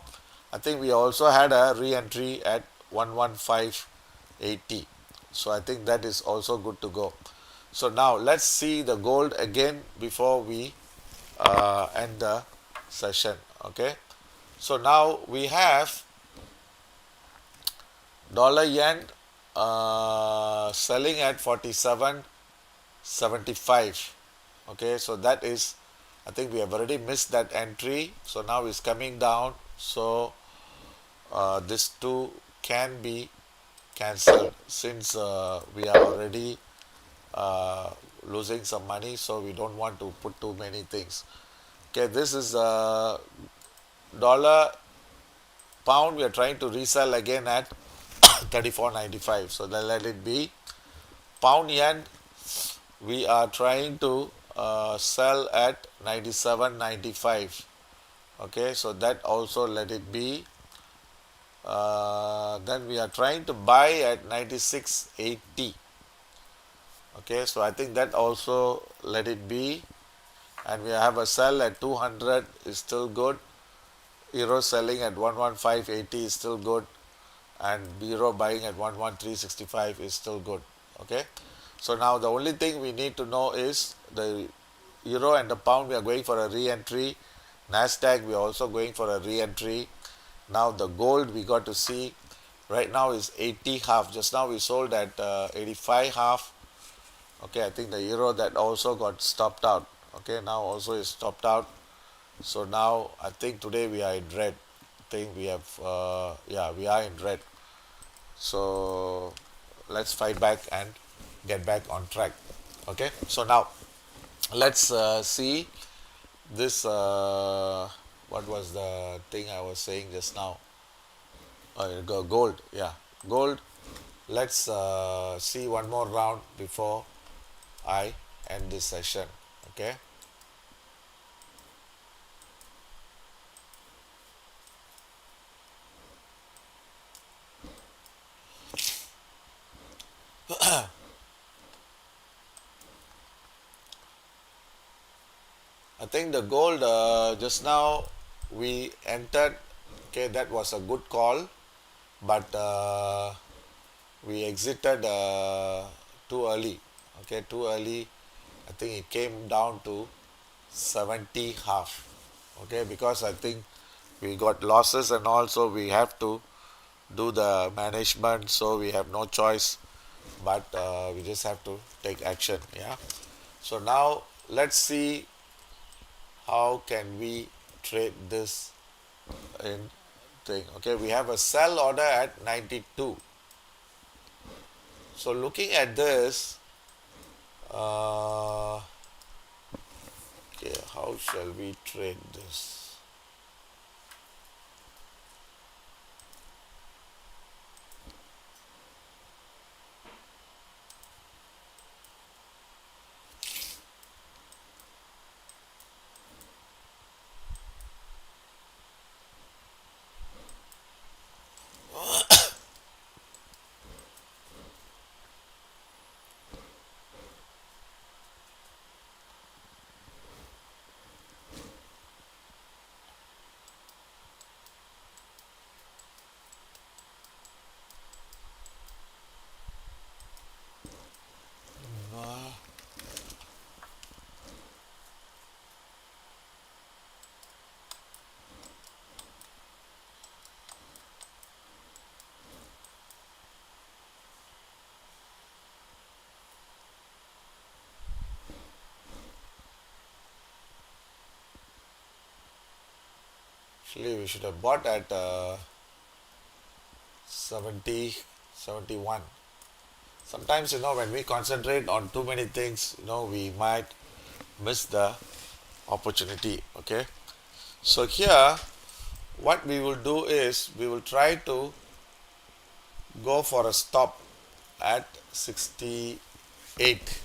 I think we also had a re-entry at 11580. So I think that is also good to go. So now let's see the gold again before we end the session. Okay, so now we have dollar yen selling at 47.75. Okay, so that is, I think we have already missed that entry, so now it's coming down. So this too can be cancelled since we are already losing some money, so we don't want to put too many things. Okay, this is dollar pound, we are trying to resell again at 34.95, so then let it be. Pound yen, we are trying to sell at 97.95. Okay, so that also let it be. Then we are trying to buy at 96.80. Okay, so I think that also let it be. And we have a sell at 200 is still good. Euro selling at 11580 is still good, and euro buying at 11365 is still good. Okay, so now the only thing we need to know is the euro and the pound, we are going for a re-entry. Nasdaq, we are also going for a re-entry. Now the gold, we got to see right now is 80 half. Just now we sold at 85 half. Okay, I think the euro, that also got stopped out. Okay, now also is stopped out. So now I think today we are in red. I think we have yeah, we are in red. So let's fight back and get back on track. Okay, so now let's see this what was the thing I was saying just now. Gold, yeah, gold. Let's see one more round before I end this session. Okay, I think the gold just now we entered. Okay, that was a good call, but we exited too early. Okay, too early. I think it came down to 70 half. Okay, because I think we got losses and also we have to do the management, so we have no choice, but we just have to take action. Yeah. So now let's see how can we trade this in thing. Okay, we have a sell order at 92. So looking at this, uh, okay, how shall we trade this? Uh, Actually, we should have bought at 70, 71. Sometimes, when we concentrate on too many things, we might miss the opportunity. Okay. So here, what we will do is we will try to go for a stop at 68.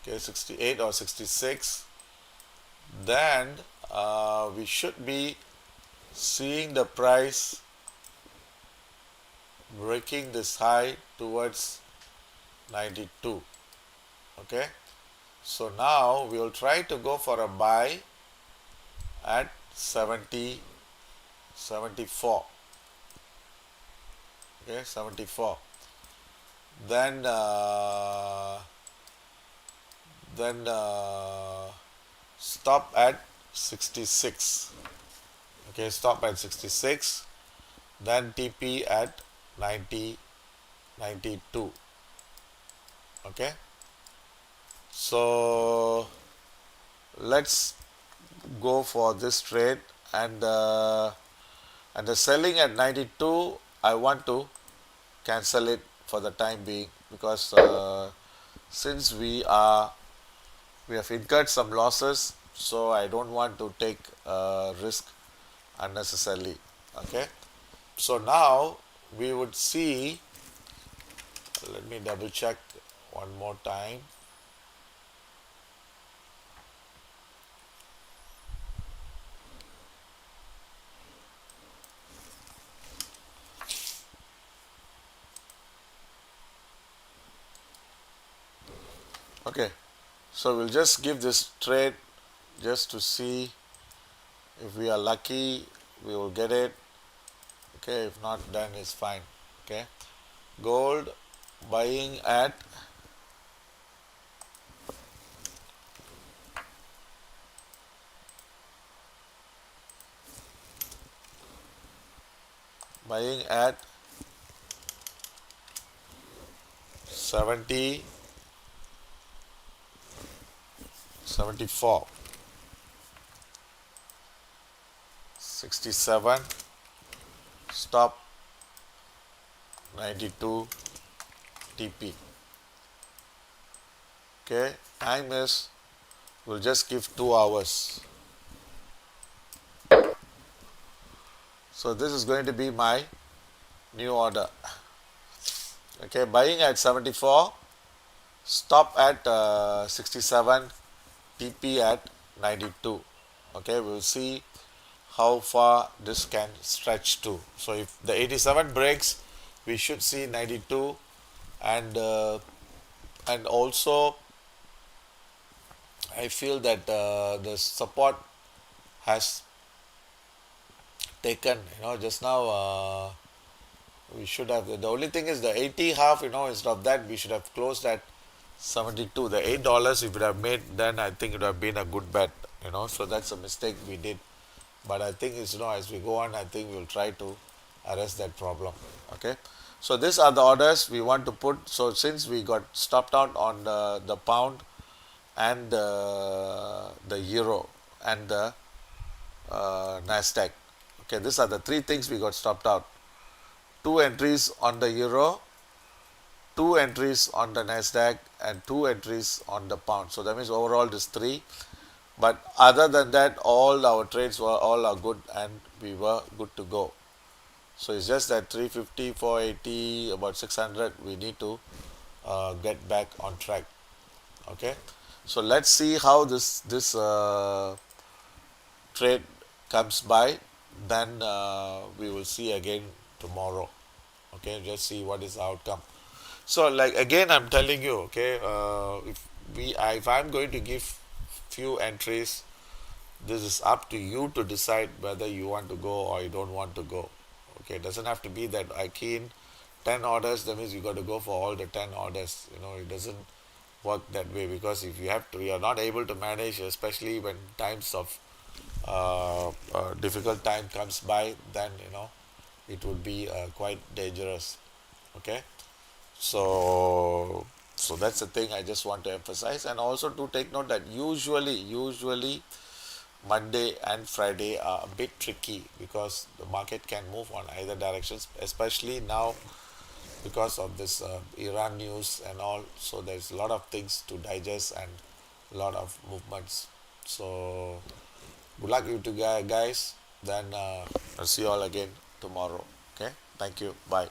Okay, 68 or 66. Then we should be seeing the price breaking this high towards 92. Okay, so now we will try to go for a buy at 70, 74. Okay, 74. Then stop at 66. Okay, stop at 66. Then TP at 90, 92. Okay, so let's go for this trade, and the selling at 92, I want to cancel it for the time being, because since we have incurred some losses, so I don't want to take risk unnecessarily. Okay, so now we would see, let me double check one more time. Okay, so we'll just give this trade just to see if we are lucky, we will get it. Okay, if not, then it's fine. Okay, gold buying at buying at 70, 74, 67, stop 92, TP. Okay, time is, we'll just give 2 hours. So this is going to be my new order. Okay, buying at 74, stop at 67, TP at 92. Okay, we'll see how far this can stretch to. So if the 87 breaks, we should see 92, and also I feel that the support has taken. Just now We should have, the only thing is the 80 half, instead of that, we should have closed at 72. The $8, if it have made, then I think it would have been a good bet. So that's a mistake we did. But I think as we go on, I think we'll try to arrest that problem. Okay. So these are the orders we want to put. So since we got stopped out on the pound and the euro and the Nasdaq. Okay, these are the three things we got stopped out. Two entries on the euro, two entries on the Nasdaq, and two entries on the pound. So that means overall this three. But other than that, all our trades were all are good, and we were good to go. So it's just that 350, 480, about 600, we need to get back on track. Okay, so let's see how this trade comes by. Then we will see again tomorrow. Okay, just see what is the outcome. So like again, I'm telling you, okay, if I'm going to give few entries, this is up to you to decide whether you want to go or you don't want to go. Okay, it doesn't have to be that I key in 10 orders, that means you got to go for all the 10 orders. It doesn't work that way, because if you're not able to manage, especially when times of difficult time comes by, then it would be quite dangerous. Okay, so that's the thing I just want to emphasize, and also to take note that usually Monday and Friday are a bit tricky, because the market can move on either directions, especially now because of this Iran news and all. So there's a lot of things to digest and a lot of movements. So good luck you two guys. Then I'll see you all again tomorrow. Okay. Thank you. Bye.